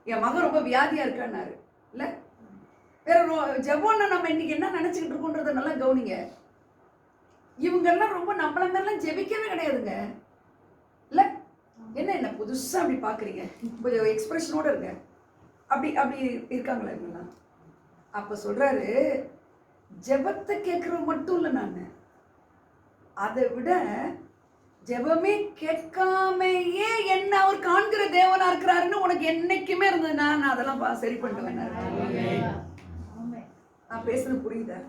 என் மகன் ரொம்ப வியாதியா இருக்கான்னாரு. இல்ல வேற ஜெபம்னா நம்ம இன்னைக்கு என்ன நினைச்சுக்கிட்டு இருக்கோன்றத நல்லா கவனிங்க. இவங்கெல்லாம் ரொம்ப நம்மள மாதிரிலாம் ஜெபிக்கவே கிடையாதுங்க. இல்ல என்ன என்ன புதுசா அப்படி பாக்குறீங்க, கொஞ்சம் எக்ஸ்பிரஷனோட இருங்க, அப்படி அப்படி இருக்காங்களா இவங்கெல்லாம்? அப்ப சொல்றாரு, ஜெபத்தை கேட்கறது மட்டும் இல்லை, நான் அதை விட ஜெபமே கேட்காமையே என்ன அவர் காண்கிற தேவனா இருக்கிறாருன்னு உனக்கு என்னைக்குமே இருந்ததுன்னா நான் அதெல்லாம் சரி பண்ணுவேன். நான் பேசுறது புரியுதா?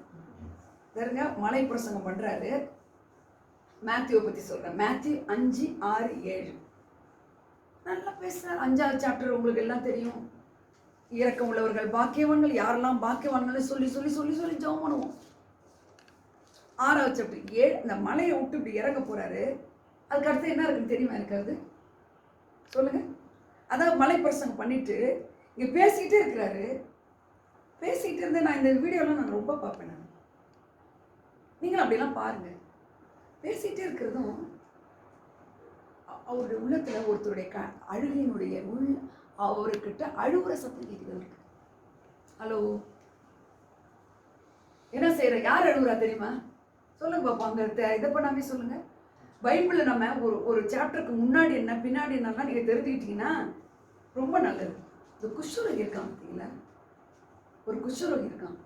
பாருங்க, மலை பிரசங்கம் பண்றாரு. மேத்யூவை பத்தி சொல்றேன். மேத்யூ 5:6-7 நல்லா பேசுறாரு. 5வது சாப்டர் உங்களுக்கு எல்லாம் தெரியும். இரக்கம் உள்ளவர்கள் பாக்கியவான்கள், யாரெல்லாம் பாக்கியவான்கள் சொல்லி சொல்லி சொல்லி சொல்லி ஜெபம் பண்ணுவோம். 6வது சாப்டர் இந்த மலையை விட்டு இப்படி இறங்க போறாரு. அதுக்கு அடுத்து என்ன இருக்குன்னு தெரியுமா இருக்காது? சொல்லுங்க. அதாவது மலை பிரசங்கம் பண்ணிட்டு இங்க பேசிக்கிட்டே இருக்கிறாரு. பேசிக்கிட்டு இருந்து நான் இந்த வீடியோலாம் நான் ரொம்ப பார்ப்பேன். நீங்களும் அப்படிலாம் பாருங்க. பேசிக்கிட்டே இருக்கிறதும் அவருடைய உள்ளத்துல ஒருத்தருடைய அழுகையினுடைய அவர்கிட்ட அழுகுற சத்தம் கேட்குது. ஹலோ, என்ன செய்யற? யார் அழுகுறா தெரியுமா? சொல்லுங்க பாப்பா. அங்க இதை பண்ணாமே சொல்லுங்க. பைபிள்ல நம்ம ஒரு சாப்டருக்கு முன்னாடி என்ன பின்னாடி என்னன்னா நீங்க தெரிஞ்சுக்கிட்டீங்கன்னா ரொம்ப நல்லது. இந்த குஷ்டரோகி இருக்கான் பார்த்தீங்களா? ஒரு குஷ்டரோகி இருக்கான்.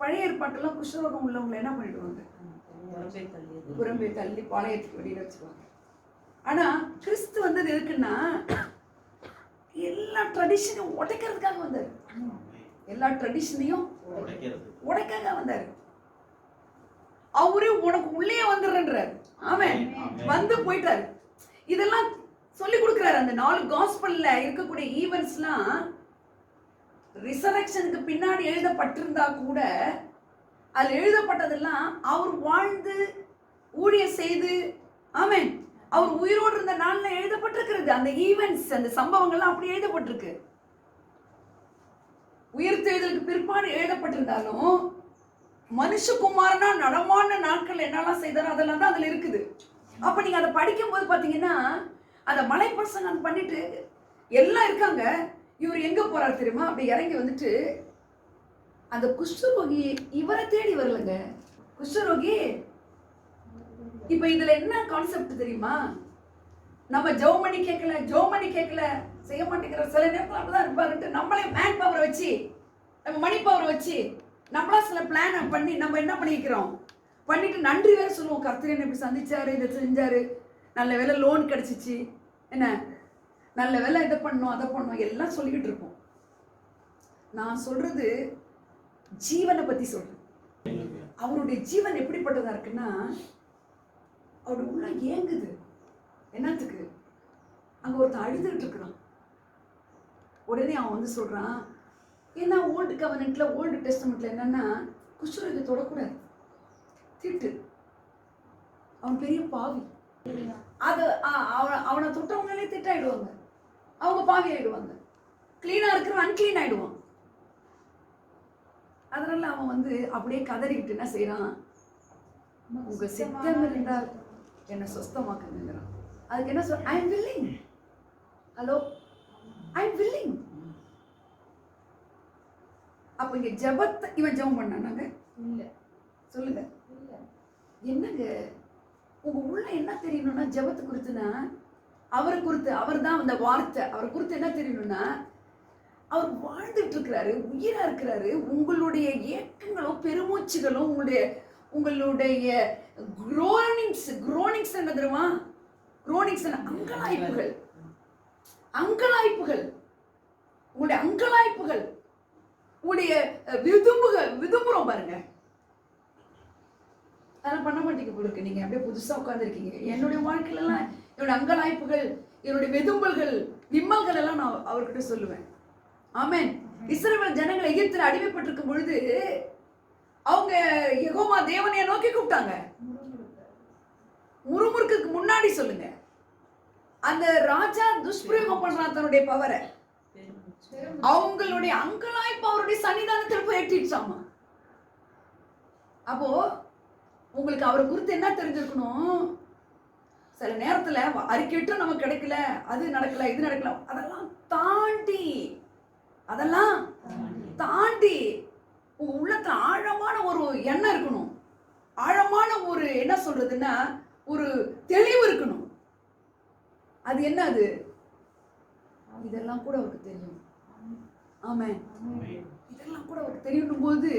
பழைய ஏற்பாட்டெல்லாம் குஷ்டரோகம் உள்ளவங்களை என்ன பண்ணிடுவாங்க? புறம்பே தள்ளி பாளையத்துக்கு வெளியில வச்சுருவாங்க. ஆனா கிறிஸ்து வந்தது எதுக்குன்னா எல்லா ட்ரெடிஷனையும் உடைக்கிறதுக்காக வந்தாரு. எல்லா ட்ரெடிஷனையும் உடைக்காக வந்தாரு. அவரே உனக்கு உள்ளே வந்துடுறன்றாரு. ஆமென். வந்து போயிட்டாரு. இதெல்லாம் சொல்லி கொடுக்குறாரு. அந்த 4 காஸ்பல்ல இருக்கக்கூடிய ஈவென்ட்ஸ்லாம் ரிசரக்ஷனுக்கு பின்னாடி எழுதப்பட்டிருந்தா கூட அதில் எழுதப்பட்டதெல்லாம் அவர் வாழ்ந்து ஊழியம் செய்து, ஆமென், அவர் உயிரோடு இருந்த நாளில் எழுதப்பட்டிருக்கிறது. அந்த ஈவென்ட்ஸ், அந்த சம்பவங்கள்லாம் அப்படி எழுதப்பட்டிருக்கு. உயிர்த்தெழுதலுக்கு பிற்பாடு எழுதப்பட்டிருந்தாலும் மனுஷகுமாரனா நடமான நாட்கள் என்னெல்லாம் செய்தாரோ அதெல்லாம் தான் அதுல இருக்குது. அப்ப நீங்க அதை படிக்கும் போது பாத்தீங்கன்னா அந்த மலை பிரசங்கம் பண்ணிட்டு எல்லாம் இருக்காங்க. இவர் எங்க போறாரு தெரியுமா? அப்படி இறங்கி வந்துட்டு அந்த குஷ்டரோகி இவரை தேடி வரலங்க. குஷ்டரோகி இப்ப இதுல என்ன கான்செப்ட் தெரியுமா? நம்ம ஜெபம் கேட்கல செய்ய மாட்டேங்கிற சில நேரத்தில் அப்படிதான் இருப்பாருன்ட்டு நம்மளே மேன் பவரை வச்சு, நம்ம மணி பவரை வச்சு நம்மளா சில பிளான் பண்ணி நம்ம என்ன பண்ணிக்கிறோம், பண்ணிட்டு நன்றி வேற சொல்லுவோம். கர்த்தர் என்ன இப்படி சந்திச்சாரு, இதை செஞ்சாரு, நல்ல வேலை லோன் கிடைச்சிச்சு, என்ன நல்ல வேலை இதை பண்ணோம் அதை பண்ணோம் எல்லாம் சொல்லிக்கிட்டு இருப்போம். நான் சொல்றது ஜீவனை பத்தி சொல்றேன். அவருடைய ஜீவன் எப்படிப்பட்டதா இருக்குன்னா, அவருடைய உள்ள ஏங்குது. என்னத்துக்கு? அங்க ஒருத்தன் அழுதுகிட்டு இருக்கிறான். உடனே அவன் வந்து சொல்றான், ஏன்னா ஓல்டு கவர்னன்ட்ல ஓல்டு டெஸ்டமெண்ட்ல என்னன்னா குஷ்டரோகியை தொடக்கூடாது, திட்டு, அவன் பெரிய பாவி, அது அவனை தொட்டவங்களே திட்டாயிடுவாங்க, அவங்க பாவி ஆயிடுவாங்க, கிளீனா இருக்கிறவன் அன்கிளீன் ஆயிடுவான். அதனால அவன் வந்து அப்படியே கதறிக்கிட்டு என்ன செய்யறான், உங்க சித்தம் இருந்தால் என்னை சொஸ்தமாக்குங்கிறான். அதுக்கு என்ன சொல், I am willing. Hello, I am willing. அப்ப இங்க ஜெபத்தை இவன் ஜெபம் பண்ணானாங்க இல்ல, சொல்லுங்க என்னங்க உங்க உள்ள என்ன தெரியணும்னா, ஜெபத்தை குறித்துனா அவரை குறித்து, அவர் தான் அந்த வார்த்தை, அவரை குறித்து என்ன தெரியணும்னா, அவர் வாழ்ந்துட்டு இருக்கிறாரு, உயிரா இருக்கிறாரு. உங்களுடைய ஏக்கங்களும் பெருமூச்சுகளும் உங்களுடைய குரோனிங்ஸ் என்ன தெரியுமா? குரோனிங்ஸ் அங்கலாய்ப்புகள், உங்களுடைய அங்கலாய்ப்புகள், உங்களுடைய விதும்புறோம் பாருங்க. அதெல்லாம் பண்ண மாட்டீங்க போல இருக்கு. நீங்க அப்படியே புதுசா உட்கார்ந்துருக்கீங்க. என்னுடைய வாழ்க்கையில எல்லாம் என்னுடைய அங்கலாய்ப்புகள், என்னுடைய வெதும்பல்கள், விம்மல்கள் எல்லாம் நான் அவர்கிட்ட சொல்லுவேன். ஆமென். இஸ்ரவேல் ஜனங்கள் எகிப்தில் அடிமைப்பட்டிருக்கும் பொழுது அவங்க யெகோவா தேவனைய நோக்கி கூப்பிட்டாங்க. முறுமுறுக்கு முன்னாடி சொல்லுங்க, அந்த ராஜா துஷ்பிரயோகம் பண்றான் தன்னுடைய பவரை. அவங்களுடைய அங்கலாய்ப்பு அவருடைய சன்னிதானத்தில் போய் எட்டிடுச்சாமா. அப்போ உங்களுக்கு அவரை குறித்து என்ன தெரிஞ்சிருக்கணும்? சில நேரத்துல அறிக்கைட்டும் நமக்கு கிடைக்கல, அது நடக்கல, இது நடக்கல, அதெல்லாம் தாண்டி உங்க உள்ளத்துல ஆழமான ஒரு எண்ணம் இருக்கணும், ஆழமான ஒரு என்ன சொல்றதுன்னா ஒரு தெளிவு இருக்கணும். அது என்ன? அது இதெல்லாம் கூட அவருக்கு தெரியும். ஆமென். இதெல்லாம் கூட அவருக்கு தெரியும் போது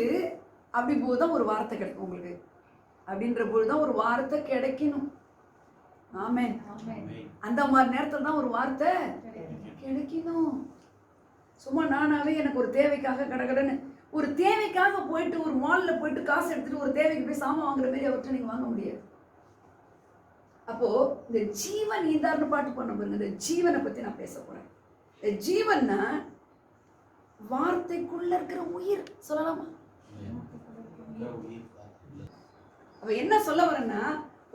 அப்படி போதுதான் ஒரு வார்த்தை கிடைக்கும் உங்களுக்கு. அப்படின்ற போதுதான் ஒரு வார்த்தை கிடைக்கணும். ஆமென். அந்த மாதிரி நேரத்துல தான் ஒரு வார்த்தை கிடைக்கணும். சும்மா நானாவே எனக்கு ஒரு தேவைக்காக கடகடன்னு ஒரு தேவைக்காக போயிட்டு ஒரு மால்ல போயிட்டு காசு எடுத்துட்டு ஒரு தேவைக்கு போய் சாமான் வாங்குற மாதிரி அவர்கிட்ட நீங்க வாங்க முடியாது. அப்போ இந்த ஜீவன் நீதார்னு பாட்டு பண்ண பாருங்க. இந்த ஜீவனை பத்தி நான் பேச போறேன். இந்த ஜீவன்னா வார்த்தைக்குள்ள இருக்கிற உயிர் சொல்லலாமா? அப்ப என்ன சொல்ல வரேன்னா,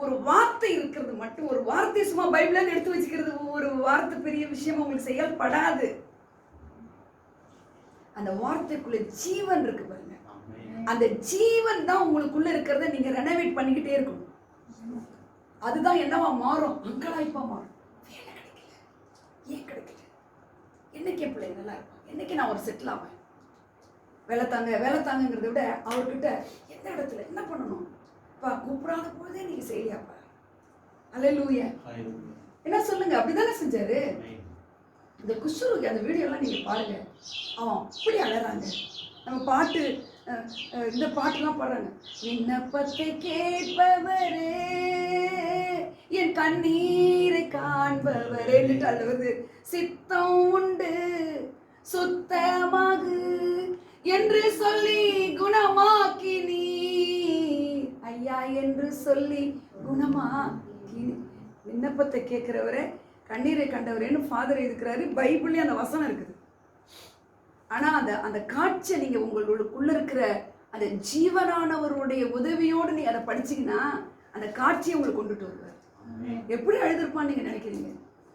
ஒரு வார்த்தை இருக்கிறது மட்டும், ஒரு வார்த்தை சும்மா பைபிள்ல எடுத்து வச்சுக்கிறது ஒரு வார்த்தை பெரிய விஷயம் உங்களுக்கு செயல்படாது. அந்த வார்த்தைக்குள்ள ஜீவன் இருக்கு பாருங்க. அந்த ஜீவன் தான் உங்களுக்குள்ள இருக்கிறத நீங்க ரெனோவேட் பண்ணிக்கிட்டே இருக்கணும். அதுதான் என்னவா மாறும்? அங்கலாய்ப்பா மாறும். வேலை கிடைக்கல, ஏன் கிடைக்கல, என்னைக்கு என் பிள்ளைங்க நல்லா இருக்கும், என்னைக்கு நான் ஒரு செட்டில் ஆவேன், வேலை தாங்கிறத விட அவர்கிட்ட எந்த இடத்துல என்ன பண்ணணும் பா கூப்பிடாத போதே நீங்க செய்யலையாப்பா. அல்லேலூயா. என்ன சொல்லுங்க, அப்படிதானே செஞ்சாரு. இந்த குஷ்டரோகி அந்த வீடியோ எல்லாம் நீங்க பாருங்க, அவன் அப்படி அழறாங்க. நம்ம பாட்டு இந்த பாட்டுலாம் பாடுறாங்க. விண்ணப்பத்தை கேட்பவரே, என் கண்ணீரை காண்பவரே, அல்லது சித்தம் உண்டு சுத்தமாகு என்று சொல்லி குணமாக்கி நீ ஐயா என்று சொல்லி குணமாக்கி. விண்ணப்பத்தை கேட்கிறவரே, கண்ணீரை கண்டவரேன்னு ஃபாதர் இருக்கிறாரு. பைபிள்லயே அந்த வசனம் இருக்குது. ஆனா அந்த காட்சியை நீங்க உங்களுக்குள்ள இருக்கிற அந்த ஜீவனானவருடைய உதவியோடு நீங்க அதை படிச்சீங்கன்னா அந்த காட்சியை உங்களுக்கு கொண்டுட்டு வருவார். எப்படி அழுதுருப்பான்னு நீங்க நினைக்கிறீங்க?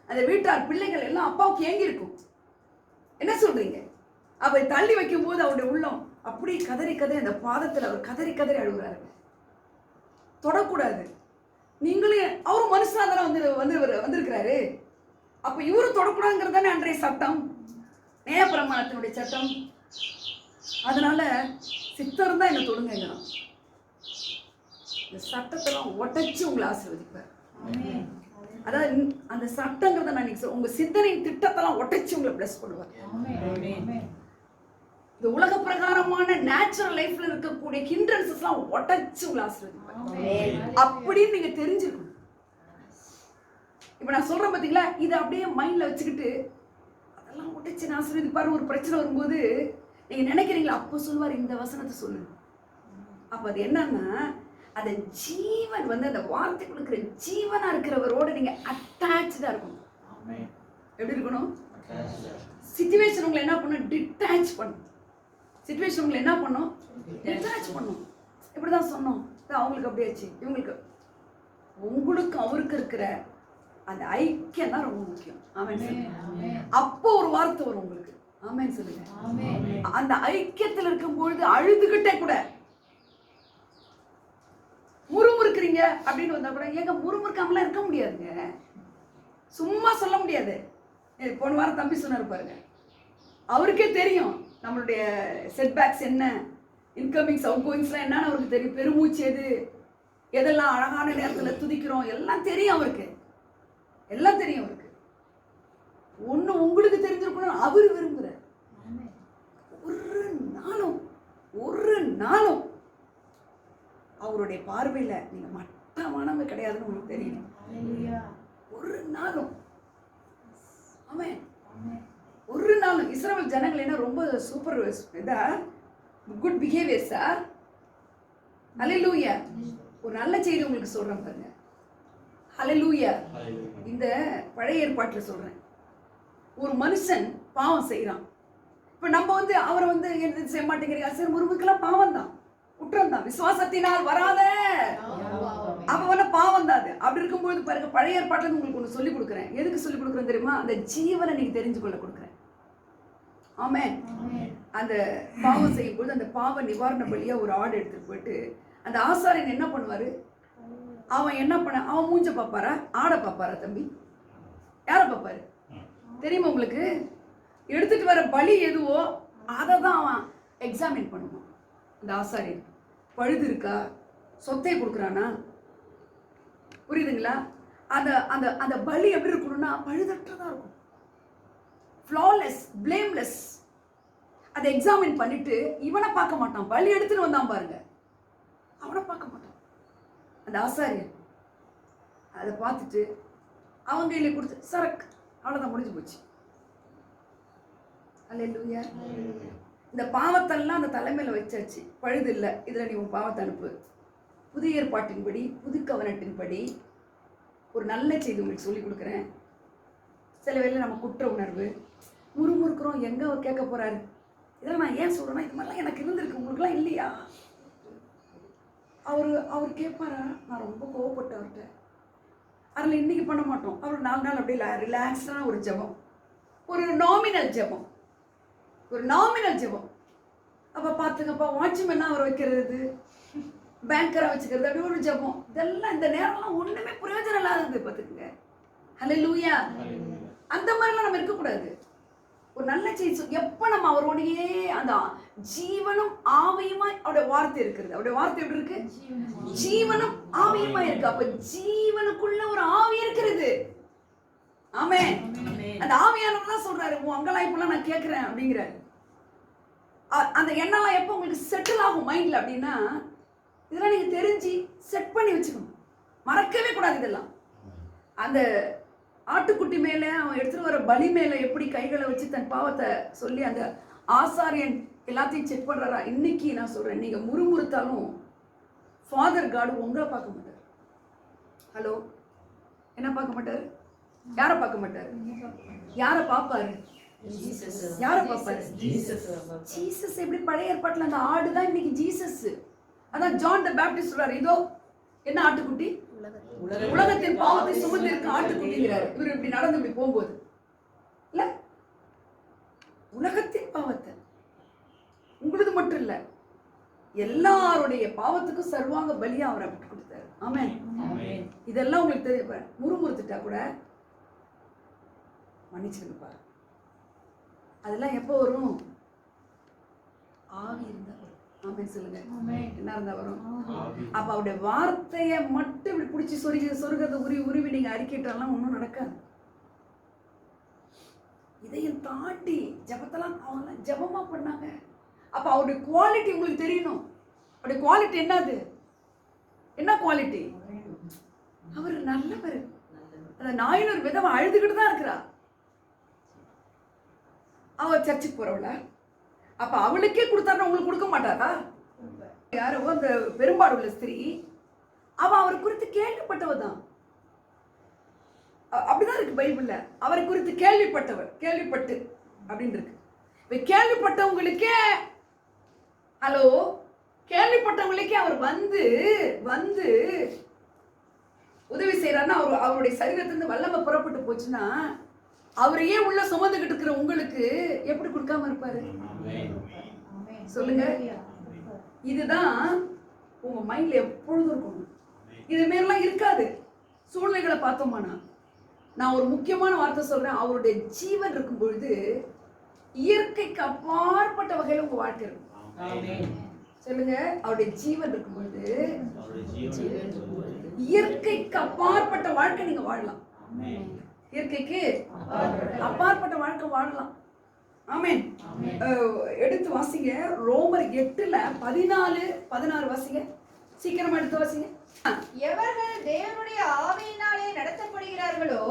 அந்த வீட்டார் பிள்ளைகள் எல்லாம் அப்பாவுக்கு ஏங்கி இருக்கும். என்ன சொல்றீங்க? அவரை தள்ளி வைக்கும் போது அவருடைய உள்ளம் அப்படி கதறி அந்த பாதத்தில் அவர் கதறி அழுகுறாரு. தொடக்கூடாது. நீங்களே அவரும் மனுஷனா தானே வந்திருக்கிறாரு. அப்ப இவரும் தொடக்கூடாதுங்கிறது தானே அன்றைய சட்டம், நேயப்பிரமாணத்தினுடைய சட்டம். அதனால சித்தர் தான் என்ன தொடுங்கிறான். இந்த சட்டத்தெல்லாம் உடைச்சு உங்களை ஆசீர்வதிப்பார். அதாவது அந்த சட்டங்கிறத நான் உங்க சிந்தனை திட்டத்தெல்லாம் உடைச்சு உங்களை பிளஸ் பண்ணுவார். இந்த உலக பிரகாரமான நேச்சுரல் லைஃப்ல இருக்கக்கூடிய ஹிண்ட்ரன்சஸ் எல்லாம் உடைச்சு உங்களை ஆசீர்வதிப்பார் அப்படின்னு நீங்க தெரிஞ்சிருக்கணும். இப்ப நான் சொல்றேன் பாத்தீங்களா, இதை அப்படியே மைண்ட்ல வச்சுக்கிட்டு அதெல்லாம் உடைச்சு நான் ஆசீர்வதிப்பாரு. ஒரு பிரச்சனை வரும்போது நீங்க நினைக்கிறீங்களா, அப்போ சொல்லுவார் இந்த வசனத்தை சொல்லு. அப்ப அது என்னன்னா, அந்த ஜீவன் வந்து அந்த வார்த்தை கொடுக்கிற ஜீவனா இருக்கிறவரோட நீங்க அட்டாச்சா இருக்கணும். எப்படி இருக்கணும்? சிச்சுவேஷன் உங்களை என்ன பண்ணும்? டிட்டாச் பண்ணும். சிச்சுவேஷன் உங்களை என்ன பண்ணும்? டிட்டாச் பண்ணும். இப்படிதான் சொன்னோம், அவங்களுக்கு அப்படியாச்சு, இவங்களுக்கு. உங்களுக்கு அவருக்கு இருக்கிற அந்த ஐக்கியம் தான் ரொம்ப முக்கியம். ஆமென். அப்போ ஒரு வார்த்தை வரும் உங்களுக்கு. ஆமென் சொல்லுங்க. அந்த ஐக்கியத்தில் இருக்கும்பொழுது அழுதுகிட்டே கூட முறுமுறுக்கிறீங்க அப்படின்னு வந்தா கூட, ஏங்க முறுமுறுக்காமலாம் இருக்க முடியாதுங்க. சும்மா சொல்ல முடியாது. போன வாரம் தம்பி சொன்னார் பாருங்க, அவருக்கே தெரியும் நம்மளுடைய செட்பேக்ஸ் என்ன, இன்கமிங்ஸ் அவுட் கோயிங்ஸ்லாம் என்னன்னு அவருக்கு தெரியும். பெருமூச்சு எது, எதெல்லாம் அழகான நேரத்தில் துதிக்கிறோம், எல்லாம் தெரியும் அவருக்கு. எல்லாம் தெரியும் அவருக்கு. ஒண்ணு உங்களுக்கு தெரிஞ்சிருக்கணும், அவரு விரும்புறார். ஒரு நாளும் அவருடைய பார்வையில நீங்க மட்டமானவங்க கிடையாதுன்னு உங்களுக்கு தெரியும். ஒரு நாளும். ஆமென். ஒரு நாளும் இஸ்ரவேல் ஜனங்கள் என்ன ரொம்ப சூப்பர் இதா குட் பிஹேவியர்ஸா. ஹல்லேலூயா. ஒரு நல்ல செய்தி உங்களுக்கு சொல்றேன் பாருங்க. ஹல்லேலூயா. இந்த பழைய ஏற்பாட்டில் சொல்றேன், ஒரு மனுஷன் பாவம் செய்யறான். இப்ப நம்ம வந்து அவரை வந்து எது செய்ய மாட்டேங்கிறீங்க, சரி முருமுக்கெல்லாம் பாவம் தான், குற்றம் தான், விசுவாசத்தினால் வராத அவன பாவம் தான் அது. அப்படி இருக்கும்போது பாருங்க, பழைய ஏற்பாட்டில் உங்களுக்கு ஒன்று சொல்லி கொடுக்குறேன். எதுக்கு சொல்லி கொடுக்குறேன் தெரியுமா? அந்த ஜீவனை நீங்க தெரிஞ்சு கொள்ள கொடுக்குறேன். ஆமென். அந்த பாவம் செய்யும் போது அந்த பாவ நிவாரண பலியா ஒரு ஆடு எடுத்துட்டு போயிட்டு அந்த ஆசாரியன் என்ன பண்ணுவாரு? அவன் என்ன பண்ண, அவன் மூஞ்ச பாப்பாரா, ஆடை பாப்பாரா? தம்பி, யாரை பாப்பாரு தெரியுமா உங்களுக்கு? எடுத்துட்டு வர பலி எதுவோ அதை தான் அவன் எக்ஸாமின் பண்ணுவான். அந்த ஆசாரியன் பழுது இருக்கா, சொத்தை கொடுக்குறானா, புரியுதுங்களா? அந்த அந்த அந்த பலி எப்படி இருக்கணும்னா பழுதற்றதா இருக்கும், ஃப்ளாலெஸ், பிளேம்லெஸ். அதை எக்ஸாமின் பண்ணிட்டு இவனை பார்க்க மாட்டான். பலி எடுத்துட்டு வந்தான் பாருங்க, அவனை பார்க்க மாட்டான். அந்த ஆசாரியன் அதை பார்த்துட்டு அவங்க கையில கொடுத்து சரக்கு, அவ்வளோதான், முடிஞ்சு போச்சு. அல்லேலூயா. இந்த பாவத்தெல்லாம் அந்த தலைமையில வச்சாச்சு, பழுது இல்லை, இதுல நீ உன் பாவத்தை அனுப்பு. புதிய ஏற்பாட்டின்படி, புது கவனத்தின்படி ஒரு நல்ல செய்தி உங்களுக்கு சொல்லி கொடுக்குறேன். சில வேளை நம்ம குற்ற உணர்வு, முறுமுறுக்கிறோம், எங்க அவர் கேட்க போறாரு. இதெல்லாம் நான் ஏன் சொல்றேன்னா, இது மாதிரிலாம் எனக்கு இருந்திருக்கு, உங்களுக்குலாம் இல்லையா? அவர் கேட்பாரா? நான் ரொம்ப கோவப்பட்டேன் அவர்கிட்ட. அதில் இன்னைக்கு பண்ண மாட்டோம். அவர் 4 நாள் அப்படியே ரிலாக்ஸ்டான ஒரு ஜெபம், ஒரு நாமினல் ஜெபம், ஒரு நாமினல் ஜெபம். அப்போ பார்த்துங்கப்பா, வாட்ச்மேனா அவர் வைக்கிறது, பேங்கராக வச்சுக்கிறது, அப்படி ஒரு ஜெபம். இதெல்லாம் இந்த நேரம்லாம் ஒன்றுமே பிரயோஜனம் இல்லாதது. பார்த்துக்குங்க. ஹல்லேலூயா. அந்த மாதிரிலாம் நம்ம இருக்கக்கூடாது. ஒரு நல்ல செய்தி எப்போ நம்ம அவரோடையே அந்த ஜீவனும் ஆவியுமாய் அவருடைய வார்த்தை இருக்கிறது. அவருடைய வார்த்தை எப்படி இருக்கு? ஜீவனும் ஆவியுமாய் இருக்கு. அப்ப ஜீவனுக்குள்ள ஒரு ஆவி இருக்கிறது. ஆமென். அந்த ஆவியானவர் தான் சொல்றாரு, உன் அங்கலாய்ப்பெல்லாம் நான் கேட்கிறேன் அப்படிங்கிறாரு. அந்த எண்ணெல்லாம் எப்போ உங்களுக்கு செட்டில் ஆகும் மைண்ட்ல அப்படின்னா, இதெல்லாம் நீங்க தெரிஞ்சு செட் பண்ணி வச்சுக்கணும், மறக்கவே கூடாது. இதெல்லாம் அந்த ஆட்டுக்குட்டி மேல அவன் எடுத்துட்டு வர பலி மேல எப்படி கைகளை வச்சு தன் பாவத்தை சொல்லி அந்த ஆசாரியன் எல்லாத்தையும் செக் பண்றாரா? இன்னைக்கு நான் சொல்றேன், நீங்க முறுமுறுத்தாலும் ஃபாதர் காட் உங்களை பார்க்க மாட்டார். ஹலோ, என்ன பார்க்க மாட்டாரு? யாரை பார்க்க மாட்டாரு? யாரை பார்ப்பாரு? யாரை பார்ப்பாரு? ஜீசஸ். எப்படி பழைய ஏற்பாட்டுல அந்த ஆடு தான் இன்னைக்கு ஜீசஸ். அதான் ஜான் தி பேப்டிஸ்ட் சொல்றாரு, இதோ என்ன ஆட்டுக்குட்டி, உலகத்தின் பாவத்தை சுமந்து இருக்க ஆட்டுக்குட்டிங்கிறாரு. இவர் இப்படி நடந்து இப்படி போகும்போது இல்ல, உலகத்தின் பாவத்தை, உங்களுக்கு மட்டும் இல்ல, எல்லாருடைய பாவத்துக்கும் சர்வாங்க பலியா அவரை விட்டு கொடுத்தாரு. ஆமென். இதெல்லாம் உங்களுக்கு தெரிய, முறுமுறுத்துட்டா கூட மன்னிச்சிருப்பா. அதெல்லாம் எப்போ வரும்? ஆவி இருந்தா வரும். ஆமென் சொல்லுங்க. என்ன இருந்தா வரும்? அப்ப அவருடைய வார்த்தையை மட்டும் இப்படி பிடிச்சி சொருகிறத உருவி நீங்க அறிக்கைட்டாலாம் ஒன்றும் நடக்காது. இதையும் தாண்டி ஜபத்தெல்லாம் அவங்க ஜபமா பண்ணாங்க. அப்ப அவருடைய குவாலிட்டி உங்களுக்கு தெரியணும். அவருடைய குவாலிட்டி என்னது? என்ன குவாலிட்டி? அவர் நல்லவர். அந்த நாயினூர் விதவை அழுதுகிட்டு தான் இருக்கிறா. அவ சர்ச்சுக்கு போறவள, அப்ப அவளுக்கே கொடுத்தாருன்னா உங்களுக்கு கொடுக்க மாட்டாரா? யாரோ அந்த பெரும்பாடு உள்ள ஸ்திரீ, அவ அவர் குறித்து கேள்விப்பட்டவ தான். அப்படிதான் இருக்கு பைபிள்ல. அவரை குறித்து கேள்விப்பட்டு அப்படின்னு இருக்கு. கேள்விப்பட்டவங்களுக்கே, ஹலோ, கேள்விப்பட்டவங்களுக்கே அவர் வந்து வந்து உதவி செய்யறாருன்னா அவருடைய சரீரத்திலிருந்து வல்லமை புறப்பட்டு போச்சுன்னா அவரையே உள்ள சுமந்துகிட்டு இருக்கிற உங்களுக்கு எப்படி கொடுக்காம இருப்பாரு? சொல்லுங்க. இதுதான் உங்க மைண்ட்ல எப்பொழுதும் இருக்கணும். இது மாரிலாம் இருக்காது. சூழ்நிலைகளை பார்த்தோமானா, நான் ஒரு முக்கியமான வார்த்தை சொல்றேன். அவருடைய ஜீவன் இருக்கும் பொழுது இயற்கைக்கு அப்பாற்பட்ட வகையில உங்க வாழ்க்கை இருக்கும். சொல்லுங்க. அவருடைய ஜீவன் இருக்கும் பொழுது இயற்கைக்கு அப்பாற்பட்ட வாழ்க்கை நீங்க வாழலாம். இயற்கைக்கு அப்பாற்பட்ட வாழ்க்கை வாழலாம். ஆமென். எடுத்து வாசிங்க. ரோமர் 8:14-16 வாசிங்க. சீக்கிரமா எடுத்து வாசிங்க. எவர்கள் தேவனுடைய ஆவியினாலே நடத்தப்படுகிறார்களோ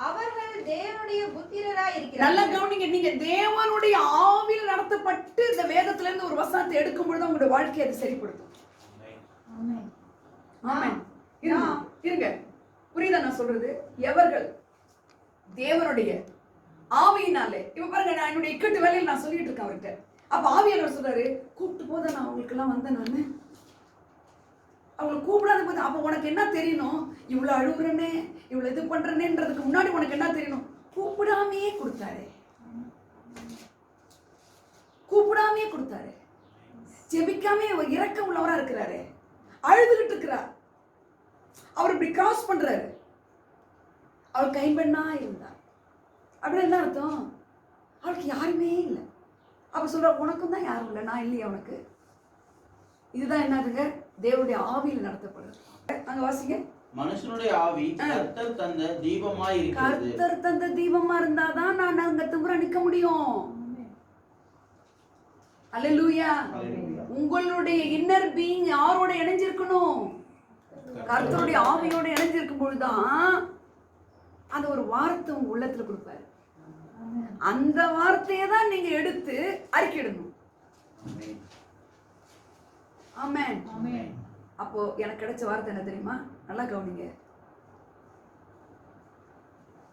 அவர்கள் தேவனுடைய புத்திரராய் இருக்கிறார்கள். நல்லா கவனிங்க. நீங்க தேவனுடைய ஆவியில் நடத்தப்பட்டு இந்த வேதத்துல இருந்து ஒரு வசனத்தை எடுக்கும் பொழுது உங்களுடைய வாழ்க்கையை அது சரிப்படுத்தும். ஆமென். ஆமென். இருங்க. புரியுதா நான் சொல்றது? எவர்கள் தேவனுடைய ஆவியினாலே, இப்ப பாருங்க, நான் என்னுடைய இக்கட்டு வேலையில் நான் சொல்லிட்டு இருக்கேன் அவர்கிட்ட. அப்ப ஆவியானவர் சொல்றாரு, கூப்பிட்டு போத நான் அவங்களுக்கு எல்லாம் வந்தேன். நானு அவங்களை கூப்பிடாத போது அப்ப உனக்கு என்ன தெரியணும்? இவ்வளவு அழுகுறனே, இவ்வளவு இது பண்றேன்றதுக்கு முன்னாடி உனக்கு என்ன தெரியணும்? கூப்பிடாமே கொடுத்தாரு. கூப்பிடாமே கொடுத்தாரு. ஜெபிக்காமே இரக்கம் உள்ளவரா இருக்கிறாரு. அழுதுகிட்டு இருக்கிறார். அவர் இப்படி கிராஸ் பண்றாரு. அவள் கைம்பெண்ணா இருந்தார். அப்படின்னு என்ன அர்த்தம்? அவளுக்கு யாருமே இல்லை. அப்ப சொல்ற, உனக்கும் தான் யாரும் இல்லை, நான் இல்லையா உனக்கு? இதுதான் என்னதுங்க? தேவனுடைய ஆவியில் நடத்தப்படுறது. அங்க வாசிங்க. மனுஷனுடைய ஆவி கர்த்தர் தந்த தீபமாய் இருக்கிறது. கர்த்தர் தந்த தீபமா இருந்தாதான் நான் அங்க தும்புற நிக்க முடியும். அல்லேலூயா. உங்களுடைய இன்னர் பீயிங் யாரோட இணைஞ்சிருக்கணும்? கர்த்தருடைய ஆவியோட இணைஞ்சிருக்கும் பொழுதுதான் அந்த ஒரு வார்த்தை உங்க உள்ளத்துல கொடுப்பாரு. அந்த வார்த்தையை தான் நீங்க எடுத்து அறிக்கையிடணும். ஆமென். அப்போ எனக்கு கிடைச்ச வார்த்தை என்ன தெரியுமா? நல்லா கவனிங்க.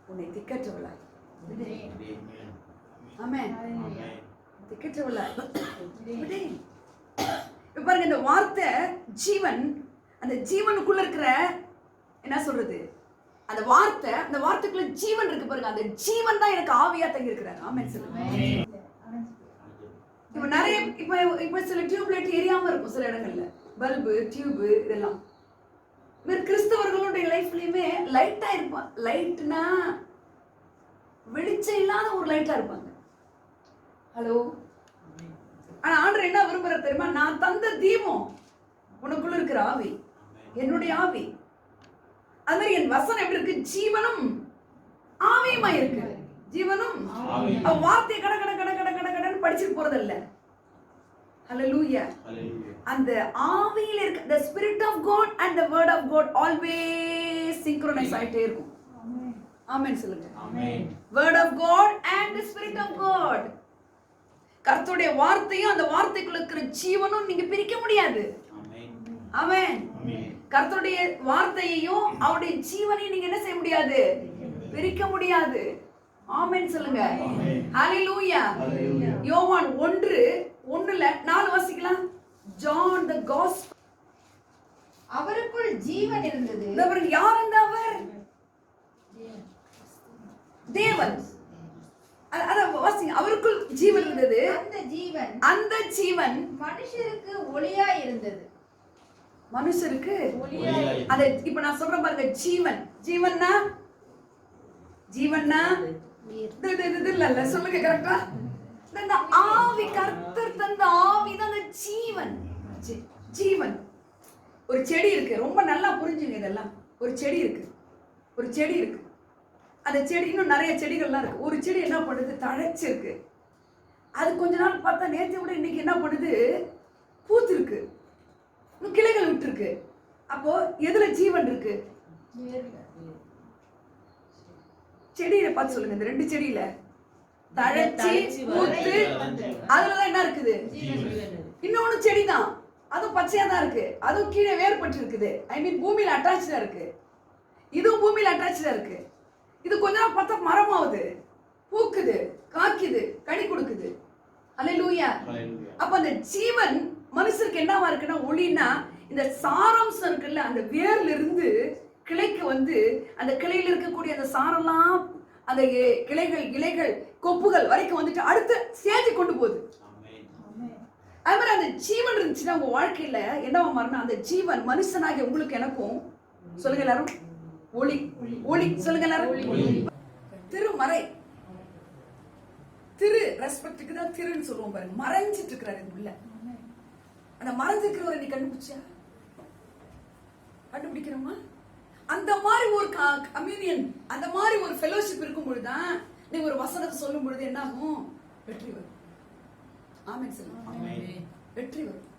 உன்னை திக்கற்றவளாய். ஆமென். திக்கற்றவளாய். இப்ப பாருங்க, இந்த வார்த்தை ஜீவன். அந்த ஜீவனுக்குள்ள இருக்கிற என்ன சொல்றது? அந்த வார்த்தைக்குள்ள ஜீவன் இருக்கு பாருங்க. அந்த ஜீவன் தான் எனக்கு ஆவியா தங்கி இருக்கிறார். ஆமென் சொல்லுங்க. இப்ப நிறைய இப்ப சில டியூப்லைட் எரியாம இருக்கும் சில இடங்கள்ல. பல்பு, டியூபு, இதெல்லாம் கிறிஸ்தவர்களுடைய லைஃப்லயுமே லைட்டா இருப்பான். லைட்னா வெளிச்சம் இல்லாத ஒரு லைட்டா இருப்பாங்க. ஹலோ. ஆனா ஆண்டவர் என்ன விரும்புறாரு தெரியுமா? நான் தந்த தீபம் உனக்குள்ள இருக்கிற ஆவி, என்னுடைய ஆவி. அது மாதிரி என் வசனம் எப்படி இருக்கு? ஜீவனும் ஆவியுமா இருக்கு. ஜீவனும் வார்த்தையை கட கட கட கட கட கடன்னு படிச்சுட்டு போறதில்ல. ஹல்லேலூயா. அந்த ஆவியில இருக்க the spirit of God and the word of God always synchronize ஆயிட்டே இருக்கும். ஆமென் சொல்லுங்க. ஆமென். word of God and the spirit of God. கர்த்தருடைய வார்த்தையும் அந்த வார்த்தைக்குள்ள இருக்கிற ஜீவனும் நீங்க பிரிக்க முடியாது. ஆமென். கர்த்தருடைய வார்த்தையையும் அவருடைய ஜீவனையும் நீங்க என்ன செய்ய முடியாது? பிரிக்க முடியாது. ஆமென் சொல்லுங்க. ஹல்லேலூயா. யோவான் 1:4 வாசிக்கலாம். John the gospel. அவருக்குள் ஜீவன் இருந்தது. அவர் யார்? அந்த அவர் தேவன். அத வாசிங்க. அவருக்குள் ஜீவன் இருந்தது. அந்த ஜீவன் மனுஷருக்கு ஒளியாய் இருந்தது. மனுஷருக்கு அத இப்ப நான் சொல்றேன் பாருங்க. ஜீவன்னா இல்ல சொல்லுங்க கரெக்டா? இந்த ஆவி, கர்த்தர் தந்த ஆவி தான் அந்த ஜீவன். ஜீவன். ஒரு செடி இருக்கு. ரொம்ப நல்லா புரிஞ்சுங்க இதெல்லாம். ஒரு செடி இருக்கு. அந்த செடி இன்னும் நிறைய செடிகள்லாம் இருக்கு. ஒரு செடி என்ன பண்ணுது? தழைச்சிருக்கு. அது கொஞ்ச நாள் பார்த்தா நேற்றை விட இன்னைக்கு என்ன பண்ணுது, பூத்து இருக்கு, இன்னும் கிளைகள் விட்டுருக்கு. அப்போ எதுல ஜீவன் இருக்கு? செடியில பார்த்து சொல்லுங்க. இந்த 2 செடியில தழைச்சி பூத்து அதுலதான் என்ன இருக்குது? இன்னொன்னு செடிதான், அதுவும் பச்சையா தான் இருக்கு, அதுவும் கீழே வேறுபட்டு இருக்குது. ஐ மீன் பூமியில அட்டாச்சா இருக்கு, இதுவும் பூமியில அட்டாச்சா இருக்கு. இது கொஞ்ச நாள் பார்த்தா மரமாவுது, பூக்குது, காய்க்குது, கனி கொடுக்குது. அல்லேலூயா. அப்ப அந்த ஜீவன் மனுஷருக்கு என்னவா இருக்குன்னா, ஒளின்னா இந்த சாராம்சம் இருக்குல்ல, அந்த வேர்ல இருந்து கிளைக்கு வந்து அந்த கிளையில இருக்கக்கூடிய அந்த சாரெல்லாம் அந்த கிளைகள் இலைகள் கொப்புகள் வரைக்கும் வந்துட்டு அடுத்த ஸ்டேஜ் கொண்டு போகுது. அது மாதிரி அந்த ஜீவன் இருந்துச்சுன்னா உங்க வாழ்க்கையில என்னவா மாறணும்? அந்த ஜீவன் மனுஷனாகிய உங்களுக்கு எனக்கும், சொல்லுங்க எல்லாரும், ஒளி. ஒளி சொல்லுங்க எல்லாரும். திருமறை, திரு ரெஸ்பெக்டுக்கு தான் திருன்னு சொல்லுவோம் பாருங்க. மறைஞ்சிட்டு இருக்கிறாரு உள்ள. அந்த மறைஞ்சிருக்கிறவரை நீ கண்டுபிடிச்சா, கண்டுபிடிக்கிறோமா? அந்த மாதிரி ஒரு கம்யூனியன், அந்த மாதிரி ஒரு ஃபெலோஷிப் இருக்கும் பொழுதுதான் நீ ஒரு வசனத்தை சொல்லும் பொழுது என்ன ஆகும்? வெற்றி வரும். ஆமென் சொல்லுங்க. வெற்றி வரும்.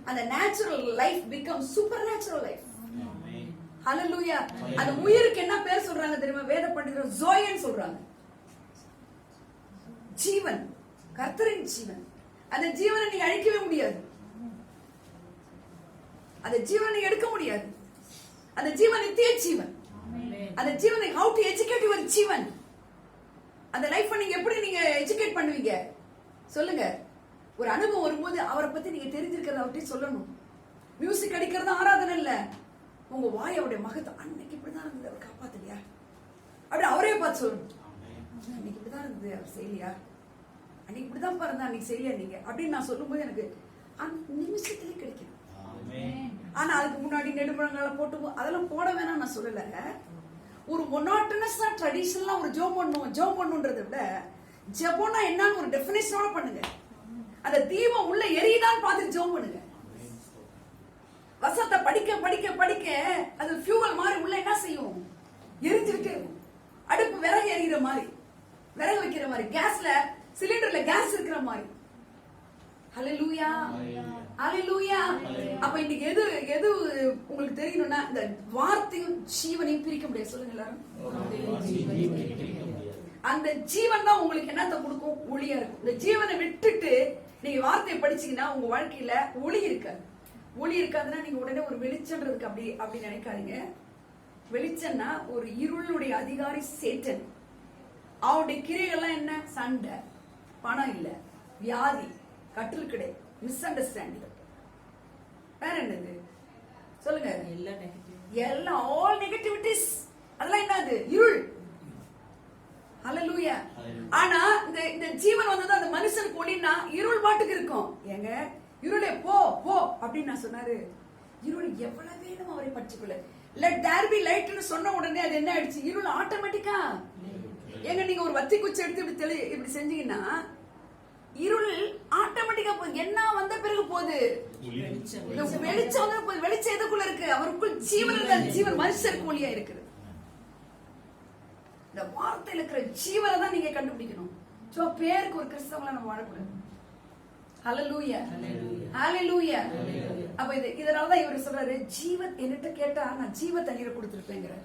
அந்த natural life become supernatural life. Hallelujah. அந்த உயிருக்கு என்ன பேர் சொல்றாங்க தெரியுமா? வேத பண்டிதர் ஜோயன்னு சொல்றாங்க. ஜீவன், கர்த்தரின் ஜீவன். அந்த ஜீவனை நீ அழிக்கவே முடியாது, அந்த ஜீவனை எடுக்க முடியாது. அந்த ஜீவன் நித்திய ஜீவன். அந்த ஜீவனை how to educate your ஜீவன், அந்த லைஃபை நீங்க எப்படி நீங்க எஜுகேட் பண்ணுவீங்க சொல்லுங்க. ஒரு அனுபவம் வரும்போது அவரை பத்தி நீங்க தெரிஞ்சிருக்கிறத அவர்கிட்ட சொல்லணும். மியூசிக் அடிக்கிறது ஆராதனை இல்ல, உங்க வாயோடைய மகத்துவம். அன்னைக்கு இப்படிதான் இருந்தது, அவர் காப்பாத்தலையா அப்படி அவரே பார்த்து சொல்லணும். அன்னைக்கு இப்படிதான் இருந்தது, அவர் செய்யலையா, அன்னைக்கு இப்படிதான் பாருந்தா, அன்னைக்கு செய்யலையா நீங்க அப்படின்னு நான் சொல்லும்போது எனக்கு அந்த நிமிஷத்திலே கிடைக்கும். ஆனா அதுக்கு முன்னாடி நெடுமுழங்கால போட்டு அதெல்லாம் போட வேணாம் நான் சொல்லல. ஒரு மொனாட்டனஸா ட்ரெடிஷனலா ஒரு ஜெபம் பண்ணுன்றதை விட ஜெபம்னா என்னன்னு ஒரு டெஃபினிஷனோட பண்ணுங்க. அந்த தீபம் உள்ள எரியுதான்னு பார்த்துட்டு ஜெபம் பண்ணுங்க. வசனத்தை படிக்க படிக்க படிக்க அது ஃபியூவல் மாதிரி உள்ள என்ன செய்யும்? எரிஞ்சுக்கிட்டே இருக்கும். அடுப்பு விறகு எரிகிற மாதிரி, விறகு வைக்கிற மாதிரி, கேஸ்ல சிலிண்டர்ல கேஸ் இருக்கிற மாதிரி. ஹல்லேலூயா, ஹல்லேலூயா. அப்ப இன்னைக்கு எது எது உங்களுக்கு தெரியணும்னா, இந்த வார்த்தையும் ஜீவனையும் பிரிக்க முடியாது. சொல்லுங்க எல்லாரும். அந்த ஜீவன் தான் உங்களுக்கு என்னத்தை கொடுக்கும்? ஒளியா இருக்கும். இந்த ஜீவனை விட்டுட்டு நீங்க வார்த்தையை படிச்சீங்கன்னா உங்க வாழ்க்கையில ஒளி இருக்காது. ஒளி இருக்காதுன்னா நீங்க உடனே ஒரு வெளிச்சம்ன்றதுக்கு அப்படி நினைக்காதீங்க. வெளிச்சம்னா ஒரு இருளுடைய அதிகாரி சேட்டன். அவனுடைய கிரியைகள்லாம் என்ன? சண்டை, பணம் இல்ல, வியாதி, கட்டில் கிடை, மிஸ் அண்டர்ஸ்டாண்டிங், வேற என்னது சொல்லுங்க? எல்லாம் ஆல் நெகட்டிவிட்டிஸ். அதெல்லாம் என்னது? இருள். ஹல்லேலூயா. ஆனா இந்த ஜீவன் வந்தது அந்த மனுஷனுக்கு ஒளின்னா இருள் பாட்டுக்கு இருக்கும். ஏங்க இருளே போ போ அப்படின்னு நான் சொன்னாரு. இருள் எவ்வளவு வேணும் அவரை பற்றிக்கொள்ள. லெட் தேர் பி லைட்னு சொன்ன உடனே அது என்ன ஆயிடுச்சு? இருள் ஆட்டோமேட்டிக்கா. ஏங்க நீங்க ஒரு வத்தி குச்சி எடுத்து இப்படி செஞ்சீங்கன்னா இருள் ஆட்டோமேட்டிக்கா போகுது. என்ன வந்த பிறகு போகுது? வெளிச்சம் வந்து போகுது. வெளிச்சம் எதுக்குள்ள இருக்கு? அவருக்குள் ஜீவன் இருக்கு. ஜீவன் மனுஷருக்கு ஒளியா இருக்குது. இந்த வார்த்தையில இருக்கிற ஜீவனை தான் நீங்க கண்டுபிடிக்கணும். சோ பேருக்கு ஒரு கிறிஸ்தவங்களா நம்ம வாழக்கூடாது. ஹல்லேலூயா, ஹல்லேலூயா. அப்ப இதனாலதான் இவர் சொல்றாரு, ஜீவன் என்கிட்ட கேட்டா நான் ஜீவ தண்ணீரை கொடுத்துருப்பேங்கிற.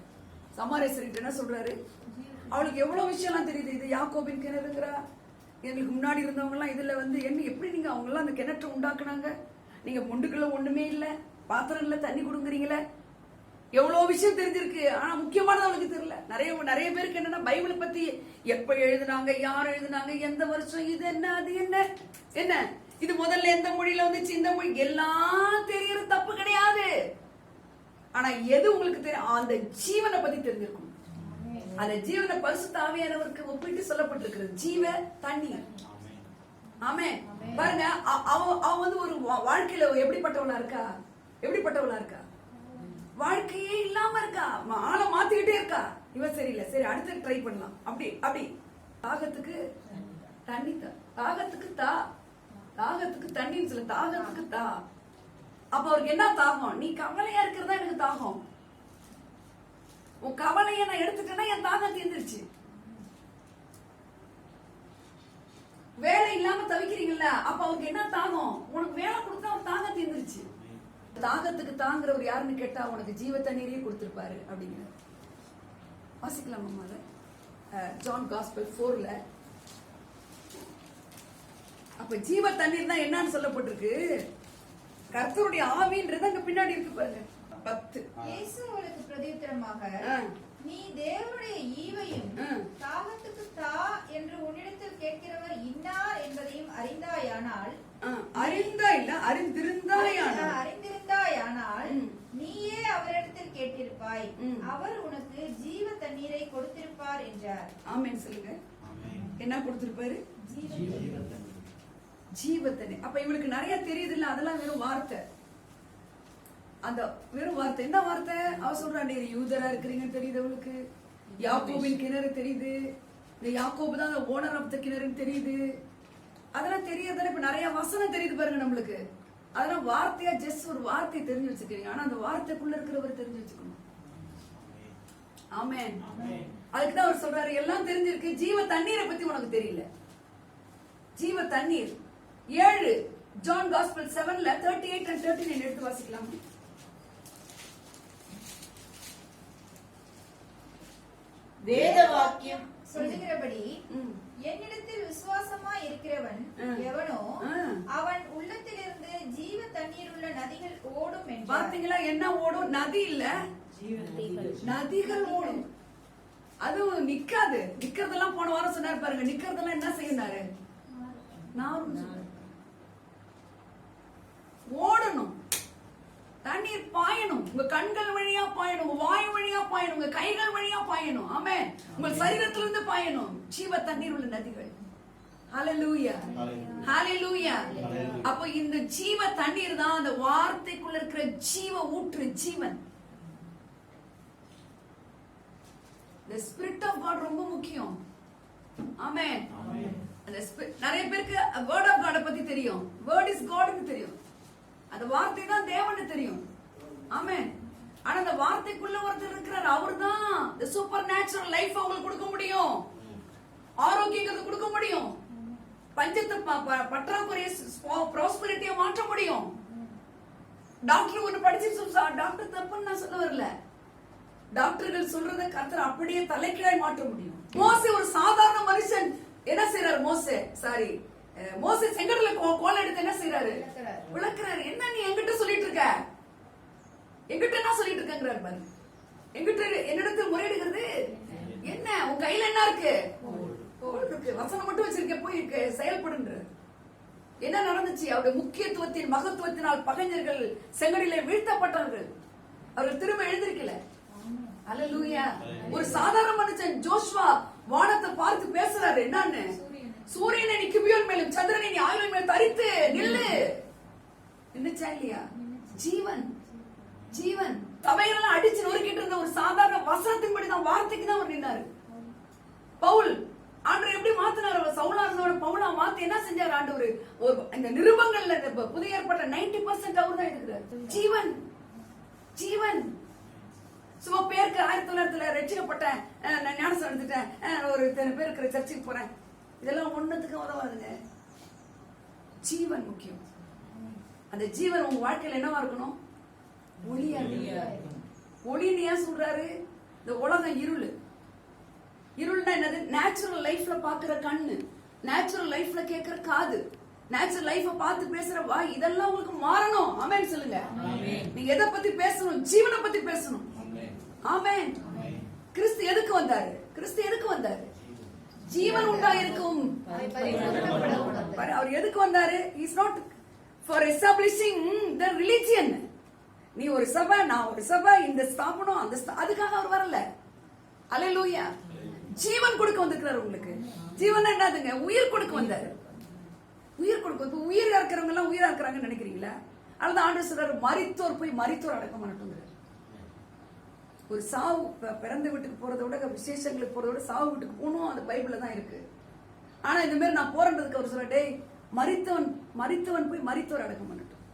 சமாரேசர்கிட்ட என்ன சொல்றாரு? அவளுக்கு எவ்வளவு விஷயம்லாம் தெரியுது. இது யாக்கோபின் கிணறுங்கிறா. எங்களுக்கு முன்னாடி இருந்தவங்க எல்லாம் இதுல வந்து என்ன எப்படி நீங்க அவங்க எல்லாம் அந்த கிணற்றை உண்டாக்குனாங்க? நீங்க முண்டுக்குள்ள ஒண்ணுமே இல்ல, பாத்திரம் இல்ல, தண்ணி கொடுக்குறீங்களே. எவ்வளவு விஷயம் தெரிஞ்சிருக்கு. ஆனா முக்கியமானது அவளுக்கு தெரியல. நிறைய பேருக்கு என்னன்னா பைபிளை பத்தி எப்ப எழுதுனாங்க, யார் எழுதுனாங்க, எந்த வருஷம், இது என்ன, அது என்ன, என்ன இது முதல்ல எந்த மொழியில வந்துச்சு, இந்த மொழி, எல்லாம் தெரியறது தப்பு கிடையாது. ஆனா எது உங்களுக்கு தெரியும்? அந்த ஜீவனை பத்தி தெரிஞ்சிருக்கும். அந்த ஜீவனை பரிசுத்த ஆவியானவருக்கு ஒப்பிட்டு சொல்லப்பட்டிருக்கிறது. ஜீவ தண்ணீர். ஆமென். பாருங்க, அவ வந்து ஒரு வாழ்க்கையில எப்படிப்பட்டவளா இருக்கா? எப்படிப்பட்டவளா இருக்கா? வாழ்க்கையே இல்லாம இருக்கா, ஆளை மாத்திக்கிட்டே இருக்கா. இவ சரியில்லை, சரி அடுத்து ட்ரை பண்ணலாம். அப்படி தாகத்துக்கு தண்ணி தா, தாகத்துக்கு தா, தாகத்துக்கு தண்ணின்னு சொல்ல, தாகத்துக்கு தா. அப்ப அவருக்கு என்ன தாகம்? நீ கவலையா இருக்கிறதா எனக்கு தாகம். உன் கவலைய நான் எடுத்துட்டேன்னா என் தாகம் தீர்ந்துருச்சு. வேலை இல்லாம தவிக்கிறீங்கல்ல, அப்ப அவருக்கு என்ன தாகம்? உனக்கு வேலை கொடுத்தா அவர் தாகம் தீர்ந்துருச்சு. தாகத்துக்கு தாங்குறவர் யாருன்னு கேட்டா உனக்கு ஜீவ தண்ணீரையே கொடுத்திருப்பாரு அப்படிங்கிற. வாசிக்கலாம் அம்மா ஜான் காஸ்பல் 4ல. அப்ப ஜீவ தண்ணீர் தான் என்னன்னு சொல்லப்பட்டிருக்கு. கர்த்தருடைய ஆவின்றது அங்க பின்னாடி இருக்கு பாருங்க. 10. இயேசு அவளுக்கு பிரதியுத்தரமாக, நீ தேவனுடைய ஈவையும் தாகத்துக்கு தா என்று உன்னிடத்தில் கேட்கிறவர் இன்னார் என்பதையும் அறிந்தாயானால், அறிந்திருந்தாயானால் நீயே அவரிடத்தில் கேட்டிருப்பாய், அவர் உனக்கு ஜீவ தண்ணீரை கொடுத்திருப்பார் என்றார். ஆமென் சொல்லுங்க. என்ன கொடுத்திருப்பாரு? ஜீவ தண்ணீர். அப்ப இவளுக்கு நிறைய தெரியுது இல்ல, அதெல்லாம் வெறும் வார்த்தை. அந்த வெறும் வார்த்தை. என்ன வார்த்தை? அவ சொல்றா, நீங்க யூதரா இருக்கிறீங்கன்னு தெரியுது அவளுக்கு. யாக்கோபின் கிணறு தெரியுது. இந்த யாக்கோபு தான் ஓனர் ஆஃப் த கிணறுன்னு தெரியுது. அதெல்லாம் தெரியாதானே. இப்ப நிறைய வசனம் தெரியுது பாருங்க நம்மளுக்கு. அதெல்லாம் வார்த்தையா ஜஸ்ட் ஒரு வார்த்தையை தெரிஞ்சு வச்சுக்கிறீங்க. ஆனா அந்த வார்த்தைக்குள்ள இருக்கிறவர் தெரிஞ்சு வச்சுக்கணும். ஆமென். அதுக்குதான் அவர் சொல்றாரு, எல்லாம் தெரிஞ்சிருக்கு, ஜீவ தண்ணீரை பத்தி உனக்கு தெரியல. ஜீவ தண்ணீர் 7 ஜான் காஸ்பல் 7ல 38 and 39 எடுத்து வாசிக்கலாம். வேத வாக்கியம் சொல்லுகிறபடி, என்னிடத்தில் விசுவாசமா இருக்கிறவன் எவனோ அவன் உள்ளத்திலிருந்து ஜீவ தண்ணீர் உள்ள நதிகள் ஓடும் என்றார். பாத்தீங்களா? என்ன ஓடும்? நதி இல்ல, நதிகள் ஓடும். அது நிக்காது. நிக்கிறதெல்லாம் போன வாரம் சொன்னாரு பாருங்க. நிக்கிறதெல்லாம் என்ன செய்யறாரு? ஓடணும். தண்ணீர் பாயணும். உங்க கண்கள் வழியா பாயணும், உங்க வாய் வழியா பாயணும், உங்க கைகள் வழியா பாயணும். ஆமென். உங்க சரீரத்திலிருந்து பாயணும் ஜீவ தண்ணீர் உள்ள நதிகள். ஹalleluya, ஹalleluya. அப்ப இந்த ஜீவ தண்ணீர் தான் அந்த வார்த்தைக்குள்ள இருக்கிற ஜீவ ஊற்று, ஜீவன். the spirit of God ரொம்ப முக்கியம். ஆமென். அந்த நிறைய பேருக்கு word of God பத்தி தெரியும். word is God ன்னு தெரியும். அந்த வார்த்தை தான் தேவன்னு தெரியும். ஆமென். ஆனா அந்த வார்த்தைக்குள்ள ஒருத்தர் இருக்கிறார். அவர்தான் the supernatural life அவங்களுக்கு கொடுக்க முடியும். ஆரோக்கியத்தை கொடுக்க முடியும். பஞ்சத்தை பற்றாக்குறைய ப்ராஸ்பெரிட்டியை மாற்ற முடியும். டாக்டர் ஒன்னு படிச்சு சொல்றா, டாக்டர் தப்புன்னு நான் சொல்ல வரல. டாக்டர்கள் சொல்றத கர்த்தர் அப்படியே தலைகீழாய் மாற்ற முடியும். மோசே ஒரு சாதாரண மனுஷன். என்ன செய்யறாரு மோசே செங்கடல கோல் எடுத்து என்ன செய்யறாரு? விளக்குறாரு. என்ன நீ என்கிட்ட சொல்லிட்டு இருக்க? என்கிட்ட என்ன சொல்லிட்டு இருக்கங்கறாரு பாரு. என்கிட்ட என்னிடத்தில் முறையிடுகிறது என்ன? உன் கையில என்ன இருக்கு? கோல் இருக்கு. வசனம் மட்டும் வச்சிருக்க, போய் செயல்படுன்ற. என்ன நடந்துச்சு? அவருடைய முக்கியத்துவத்தின் மகத்துவத்தினால் பகைஞர்கள் செங்கடிலே வீழ்த்தப்பட்டார்கள். அவர்கள் திரும்ப எழுந்திருக்கல. அல்லேலூயா. ஒரு சாதாரண மனுஷன் ஜோஷுவா வானத்தை பார்த்து பேசுறாரு. என்னன்னு? சூரியனை நீ கிபியோன் மேலும் சந்திரனை நீ ஆயுள் மேலும் தரித்து நில்லு. நின்னுச்சா இல்லையா? ஜீவன், ஜீவன். சபையெல்லாம் அடிச்சு நொறுக்கிட்டு இருந்த ஒரு சாதாரண வசனத்தின்படி தான், வார்த்தைக்கு தான் அவர் நின்னாரு. பவுல் ஆண்டவர் எப்படி மாத்தினார்? அவர் சவுலா இருந்தவரை பவுலா மாத்தி என்ன செஞ்சார் ஆண்டவர்? ஒரு இந்த நிருபங்கள்ல புதிய ஏற்பட்ட 90% அவர் தான் எடுக்கிறார். ஜீவன், ஜீவன். சும்மா பேருக்கு 1900 ரட்சிக்கப்பட்டேன், நான் ஞானஸ்நானம் எடுத்துட்டேன், ஒரு பேர் இருக்கிற சர்ச்சுக்கு போறேன், இதெல்லாம் ஒண்ணுத்துக்கு உதவாதுங்க. ஜீவன் முக்கியம். அந்த ஜீவன் உங்க வாழ்க்கையில என்னவா இருக்கணும்? ஒளியா. ஒளின்னு ஏன் சொல்றாரு? இந்த உலகம் இருள். இருள்னா என்னது? நேச்சுரல் லைஃப்ல பாக்குற கண்ணு, நேச்சுரல் லைஃப்ல கேட்கிற காது, நேச்சுரல் லைஃப பார்த்து பேசுற வாய், இதெல்லாம் உங்களுக்கு மாறணும். ஆமென் சொல்லுங்க. நீங்க எதை பத்தி பேசணும்? ஜீவனை பத்தி பேசணும். ஆமென். கிறிஸ்து எதுக்கு வந்தாரு? கிறிஸ்து எதுக்கு வந்தாரு? ஜீவன் உண்டாயிருக்கும். அவர் எதுக்கு வந்தாரு? Is not for establishing the religion. நீ ஒரு சபை, நான் ஒரு சபை, இந்த ஸ்தாபனம், அந்த அதுக்காக அவர் வரல. அல்லேலூயா. ஜீவன் கொடுக்க வந்திருக்கிறார் உங்களுக்கு. ஜீவன் என்னதுங்க? உயிர் கொடுக்க வந்தாரு. உயிர் கொடுக்க. இப்ப உயிரா இருக்கிறவங்க எல்லாம் உயிரா இருக்கிறாங்கன்னு நினைக்கிறீங்களா? அதுதான் ஆண்டவர் சொல்றாரு, மரித்தோர் போய் மரித்தோர் அடக்கம் பண்ணட்டும். ஒரு சாவு, பிறந்த வீட்டுக்கு போறதை விட, விசேஷங்களுக்கு போறதை விட சாவு வீட்டுக்கு போகணும், அந்த பைபிள்ல தான் இருக்கு. ஆனா இந்த மாதிரி நான் போறதுக்கு அவர் சொல்ற, டேய் மரித்தவன் போய் மரித்தோர் அடக்கம் பண்ணட்டும்.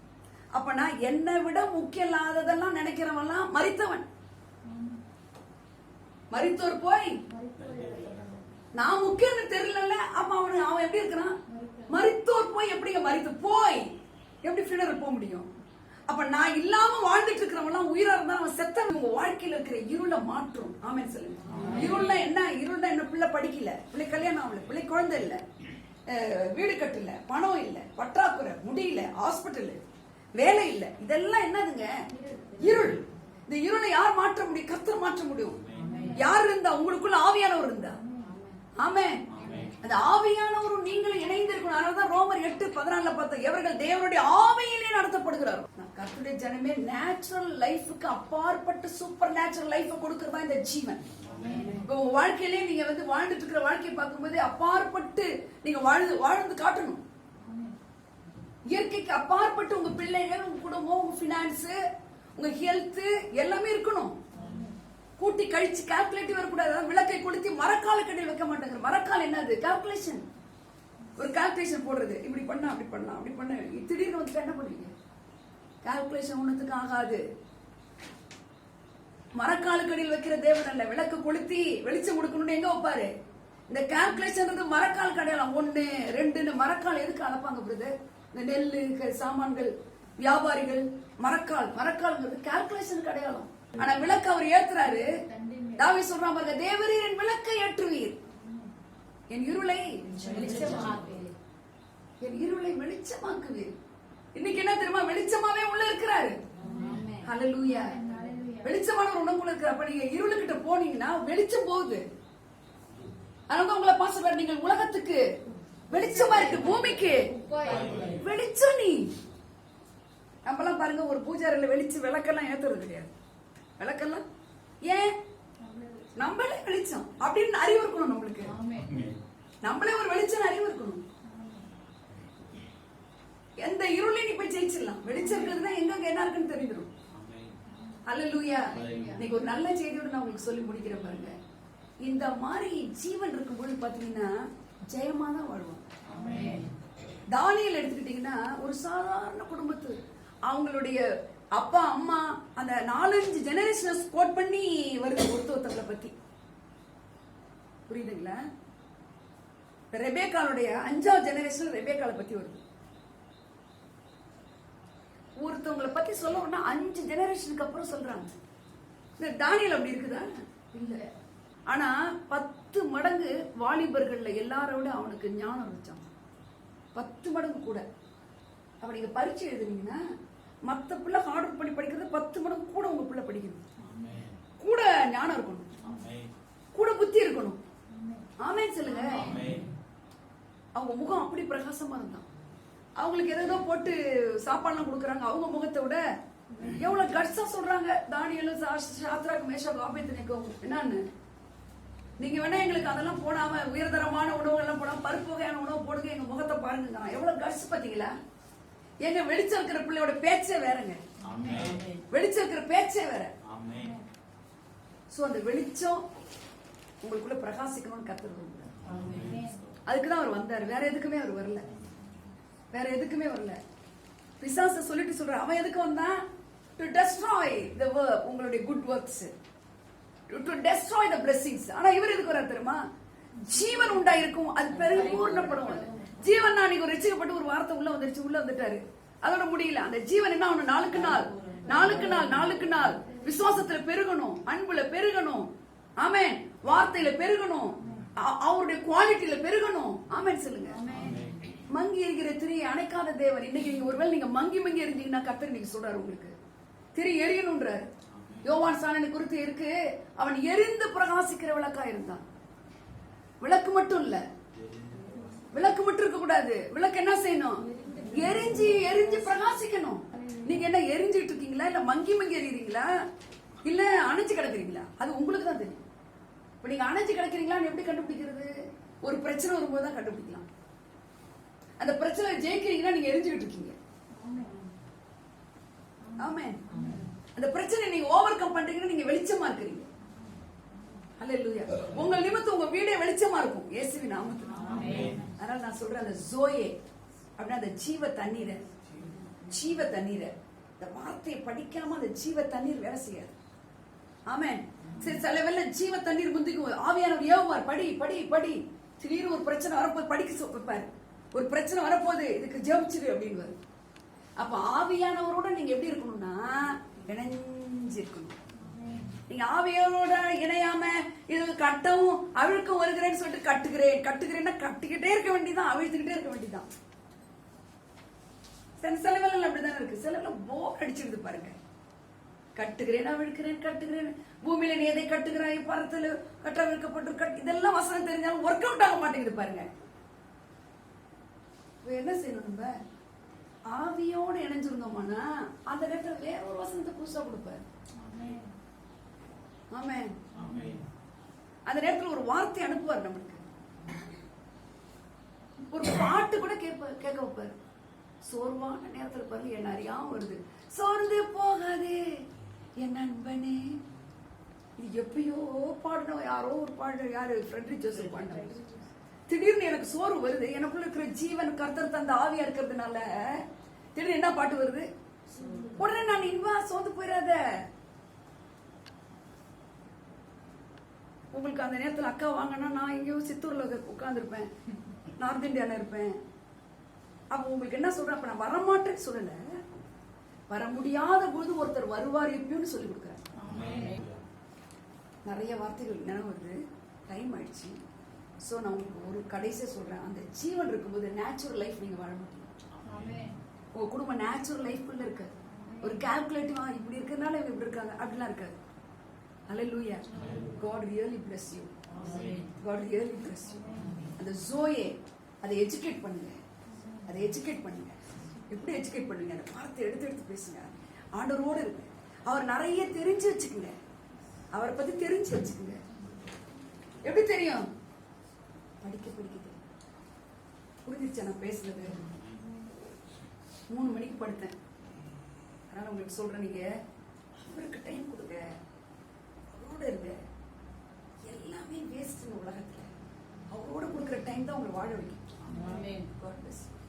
அப்ப நான் என்னை விட முக்கியம் இல்லாததெல்லாம் நினைக்கிறவன்லாம் மரித்தவன். மரித்தோர் போய் நான் முக்கியம்னு தெரியல. அப்ப அவன் எப்படி இருக்கிறான்? மரித்தோர் போய் எப்படிங்க மரித்து போய் எப்படி ஃபினரல் போக முடியும்? அப்ப நான் இல்லாம வாழ்ந்துட்டு இருக்கிறவங்க உயிரா இருந்தா அவன் செத்த. உங்க வாழ்க்கையில இருக்கிற இருளை மாற்றும். ஆமென் சொல்லுங்க. இருள்னா என்ன? இருள்னா என்ன? பிள்ளை படிக்கல, பிள்ளை கல்யாணம் ஆகல, பிள்ளை குழந்தை இல்ல, வீடு கட்டல, பணம் இல்ல, பற்றாக்குறை, முடியல, ஹாஸ்பிட்டல், வேலை இல்ல, இதெல்லாம் என்னதுங்க? இருள். இந்த இருளை யார் மாற்ற முடியும்? கர்த்தர் மாற்ற முடியும். யார் இருந்தா? உங்களுக்குள்ள ஆவியானவர் இருந்தா. ஆமென். அந்த ஆவியானவரும் நீங்களும் இணைந்திருக்கணும். அதனாலதான் ரோமர் 8:14 பார்த்தோம், எவர்கள் தேவனுடைய ஆவியிலே நடத்தப்படுகிறார். கர்த்தருடைய ஜனமே நேச்சுரல் லைஃபுக்கு அப்பாற்பட்டு சூப்பர் நேச்சுரல் லைஃபை கொடுக்கறதா இந்த ஜீவன். இப்போ உங்க வாழ்க்கையிலே நீங்க வாழ்ந்துட்டு இருக்கிற வாழ்க்கையை பார்க்கும்போது அப்பாற்பட்டு நீங்க வாழ்ந்து காட்டணும். இயற்கைக்கு அப்பாற்பட்டு உங்க பிள்ளைகள், உங்க குடும்பம், உங்க பினான்ஸ், உங்க ஹெல்த் எல்லாமே இருக்கணும். கூட்டி கழிச்சு கால்குலேட்டிவ் வரக்கூடாது. விளக்கை கொளுத்தி மரக்கால கடையில் வைக்க மாட்டாங்க. மரக்கால் என்னது? கால்குலேஷன். ஒரு கால்குலேஷன் போடுறது. இப்படி பண்ணா அப்படி பண்ணலாம், அப்படி பண்ண திடீர்னு வந்து என்ன பண்ணுவீங்க? கால்குலேஷன் ஒண்ணுத்துக்கு ஆகாது. மரக்கால கடையில் வைக்கிற தேவன் அல்ல. விளக்கு கொளுத்தி வெளிச்சம் கொடுக்கணும்னு எங்க வைப்பாரு? இந்த கால்குலேஷன் மரக்கால் கடையலாம். 1 2 மரக்கால் எதுக்கு அளப்பாங்க பிரதர்? இந்த நெல்லு சாமான்கள் வியாபாரிகள் மரக்கால்ங்கிறது கால்குலேஷன் அடையாளம். ஆனா விளக்கு அவர் ஏத்துறாரு. தாவீது சொல்றான் பாருங்க, தேவரீர் என் விளக்கை ஏற்றுவீர், என் இருளை வெளிச்சமாக்குவீர். இன்னைக்கு என்ன தெரியுமா? வெளிச்சமாவே உள்ள இருக்கிறாரு. ஹல்லேலூயா. வெளிச்சமானவர் உனக்குள்ள இருக்கிற. அப்ப நீங்க இருளுக்கிட்ட போனீங்கன்னா வெளிச்சம் போகுது. அதனால உங்களை பாச நீங்கள் உலகத்துக்கு வெளிச்சமா இருக்கு, பூமிக்கு வெளிச்சம். நீ நம்மலாம் பாருங்க, ஒரு பூஜாரில விளக்கெல்லாம் ஏத்துறது கிடையாது. விளக்கெல்லாம் ஏன்? நம்மளே வெளிச்சம் அப்படின்னு அறிவு இருக்கணும். நம்மளுக்கு நம்மளே ஒரு வெளிச்சம் அறிவு இருக்கணும். எந்த இருளையும் நீ போய் ஜெயிச்சிடலாம். வெளிச்சம் இருக்கிறதுனா எங்க என்ன இருக்குன்னு தெரிஞ்சிடும். ஹல்லேலூயா. இன்னைக்கு ஒரு நல்ல செய்தியோட நான் உங்களுக்கு சொல்லி முடிக்கிறேன் பாருங்க. இந்த மாதிரி ஜீவன் இருக்கும்போது பாத்தீங்கன்னா ஜெயமா தான் வாழ்வோம். தானியேல் எடுத்துக்கிட்டீங்கன்னா ஒரு சாதாரண குடும்பத்து அவங்களுடைய அப்பா அம்மா அந்த 4-5 ஜெனரேஷன் கோட் பண்ணி வருது ஒருத்தவங்களை பத்தி. புரியுதுங்களா? ரெபேக்காளுடைய 5வது ஜெனரேஷன் ரெபேக்காளை பத்தி வருது. ஒருத்தவங்களை பத்தி சொல்லணும்னா 5 ஜெனரேஷனுக்கு அப்புறம் சொல்றாங்க. இந்த தானியேல் அப்படி இருக்குதா? இல்ல. ஆனா 10 மடங்கு வாலிபர்கள்ல எல்லாரோட அவனுக்கு ஞானம் இருந்துச்சான். 10 மடங்கு கூட. அப்ப நீங்க பரீட்சை எழுதுனீங்கன்னா மத்த பிள்ளை ஹார்ட் ஒர்க் பண்ணி படிக்கிறது 10 மடங்கு கூட உங்க பிள்ளை படிக்கணும். கூட ஞானம் இருக்கணும், கூட புத்தி இருக்கணும். ஆமென் சொல்லுங்க. அவங்க முகம் அப்படி பிரகாசமா இருந்தான். அவங்களுக்கு ஏதோ போட்டு சாப்பாடுலாம் கொடுக்குறாங்க. அவங்க முகத்தை விட எவ்வளவு கட்ஸா சொல்றாங்க. தானியேலும் சாத்ராக் மேஷாக் ஆபேத்நேகோ என்னன்னு, நீங்க வேணா எங்களுக்கு அதெல்லாம் போடாம உயர்தரமான உணவுகள் எல்லாம் போடாம பருப்பு வகையான உணவு போடுங்க, எங்க முகத்தை பாருங்க. எவ்வளவு கட்ஸ் பாத்தீங்களா? எங்க வெளிச்சம் இருக்கிற பிள்ளையோட பேச்சே வேறங்க. வெளிச்சம் இருக்கிற பேச்சே வேற. சோ அந்த வெளிச்சம் உங்களுக்குள்ள பிரகாசிக்கணும்னு கர்த்தர் விரும்புறார். அதுக்குதான் அவர் வந்தார். வேற எதுக்குமே அவர் வரல. வேற எதுக்குமே வரல. பிசாசு சொல்லிட்டு சொல்ற அவன் எதுக்கு வந்தான்? டு டெஸ்ட்ராய் தி வொர்க், உங்களுடைய good works, to destroy the blessings. ஆனா இவர் எதுக்கு வரார் தெரியுமா? ஜீவன் உண்டாயிருக்கும், அது பரிபூர்ணப்படும். ஜீவன் அன்னைக்கு ஒரு ரட்சிக்கப்பட்டு ஒரு வார்த்தை உள்ள வந்துட்டாரு. அதோட முடியல. அந்த ஜீவன் என்ன ஆகணும்? நாளுக்கு நாள் விசுவாசத்துல பெருகணும், அன்புல பெருகணும், ஆமென், வார்த்தையில பெருகணும், அவருடைய குவாலிட்டியில பெருகணும். ஆமென் சொல்லுங்க. மங்கி எரிகிற திரியை அணைக்காத தேவன். இன்னைக்கு நீங்க ஒருவேளை நீங்க மங்கி எரிஞ்சீங்கன்னா கர்த்தர் இன்னைக்கு சொல்றாரு உங்களுக்கு திரி எரியணும்ன்றாரு. யோவான் சாணனை குறித்து இருக்கு, அவன் எரிந்து பிரகாசிக்கிற விளக்கா இருந்தான். விளக்கு மட்டும் இல்ல, விளக்கு மட்டும் இருக்க கூடாது. விளக்கு என்ன செய்யணும்? எரிஞ்சு பிரகாசிக்கணும். நீங்க என்ன எரிஞ்சிட்டு இருக்கீங்களா, இல்ல மங்கி எறியறீங்களா, இல்ல அணைஞ்சு கிடக்குறீங்களா? அது உங்களுக்கு தான் தெரியும். இப்ப நீங்க அணைஞ்சு கிடக்குறீங்களான்னு எப்படி கண்டுபிடிக்கிறது? ஒரு பிரச்சனை வரும்போது தான் கண்டுபிடிக்கலாம். அந்த பிரச்சனை ஜெயிக்கிறீங்கன்னா நீங்க எரிஞ்சுக்கிட்டு இருக்கீங்க. ஆமென். அந்த பிரச்சனை நீங்க ஓவர் கம் பண்றீங்கன்னா நீங்க வெளிச்சமா இருக்கிறீங்க. ஹல்லேலூயா. உங்க நிமித்தம் உங்க வீடே வெளிச்சமா இருக்கும் இயேசுவின் நாமத்தில். அதனால நான் சொல்றேன், அந்த ஜோயே அப்படின்னா அந்த ஜீவ தண்ணீரை இந்த வார்த்தையை படிக்காம அந்த ஜீவ தண்ணீர் வேலை செய்யாது. ஆமென். சரி, சில வேளை ஜீவ தண்ணீர் முந்திக்கும். ஆவியானவர் ஏவுவார், படி படி படி. திடீர்னு ஒரு பிரச்சனை வரப்போது படிக்க வைப்பாரு. ஒரு பிரச்சனை வரப்போகுது, இதுக்கு ஜெபிச்சிரு அப்படின்னு. அப்ப ஆவியானவரோட நீங்க எப்படி இருக்கணும்னா இணைஞ்சிருக்கணும். நீங்க ஆவியானவரோட இணையாம இது கட்டவும் அவிழ்க்கும் வருகிறேன்னு சொல்லிட்டு கட்டுக்கிறேன்னா கட்டிக்கிட்டே இருக்க வேண்டியதான், அவிழ்த்துக்கிட்டே இருக்க வேண்டியதான். சில வேலை அப்படிதானே இருக்கு. சில வேலை போர் அடிச்சிருது பாருங்க. கட்டுகிறேன் அவிழ்க்கிறேன், பூமியில நீ எதை கட்டுகிறாய், பரத்துல கட்டவிழ்க்கப்பட்டு இதெல்லாம் வசனம் தெரிஞ்சாலும் ஒர்க் அவுட் ஆக மாட்டேங்குது பாருங்க. என்ன செய்யணும்? நம்ம ஆவியோட இணைஞ்சிருந்தோம்னா அந்த நேரத்துல வேற ஒரு வசனத்தை புதுசா கொடுப்பாரு. ஆமென். அந்த நேரத்துல ஒரு வார்த்தை அனுப்புவார் நமக்கு, ஒரு பாட்டு கூட கேட்க வைப்பாரு. சோர்வான நேரத்துல பாருங்க, என்ன அறியாம வருது, சோர்ந்து போகாதே என் நண்பனே. இது எப்பயோ பாடணும், யாரோ ஒரு பாடு, யாரு ஃப்ரெட்ரிக் ஜோசப் பாடுறாரு. திடீர்னு எனக்கு சோர்வு வருது, எனக்குள்ள இருக்கிற ஜீவன் கர்த்தர் தந்த ஆவியா இருக்கிறதுனால திடீர்னு என்ன பாட்டு வருது, உடனே நான் இன்பா சோர்ந்து போயிடாத. உங்களுக்கு அந்த நேரத்துல அக்கா வாங்கன்னா நான் எங்கேயோ சித்தூர்ல உட்கார்ந்துருப்பேன், நார்த் இந்தியால இருப்பேன். அப்ப உங்களுக்கு என்ன சொல்றேன், அப்ப நான் வரமாட்டேன்னு சொல்லல, வர முடியாத பொழுது ஒருத்தர் வருவார் எப்படின்னு சொல்லி கொடுக்குறாரு. நிறைய வார்த்தைகள் நினைவு வருது, டைம் ஆயிடுச்சு. ஸோ நான் உங்களுக்கு ஒரு கடைசியா சொல்றேன், அந்த ஜீவன் இருக்கும்போது நேச்சுரல் லைஃப் நீங்க வாழ முடியும். உங்க குடும்பம் நேச்சுரல் லைஃப்ல இருக்காது. ஒரு கால்குலேட்டிவா இப்படி இருக்கிறதுனால இவங்க இப்படி இருக்காங்க அப்படிலாம் இருக்காது. ஹல்லேலூயா. God really bless you. God really bless you. அந்த ஜோயே அதை எஜுகேட் பண்ணுங்க, எப்படி எஜுகேட் பண்ணுங்க, அந்த வார்த்தை எடுத்து பேசுங்க, ஆண்டவரோட இருக்கு. அவர் நிறைய தெரிஞ்சு வச்சுக்கோங்க, அவரை பத்தி தெரிஞ்சு வச்சுக்கோங்க. எப்படி தெரியும்? படிக்க தெரியும். புரிஞ்சிருச்சா நான் பேசுறது? 3 மணிக்கு படுத்தேன், அதனால உங்களுக்கு சொல்றேன், நீங்க அவருக்கு டைம் கொடுங்க, அவரோட இருங்க. எல்லாமே வேஸ்ட் இந்த உலகத்துல. அவரோட கொடுக்குற டைம் தான் உங்களை வாழ வைக்கும். God bless you.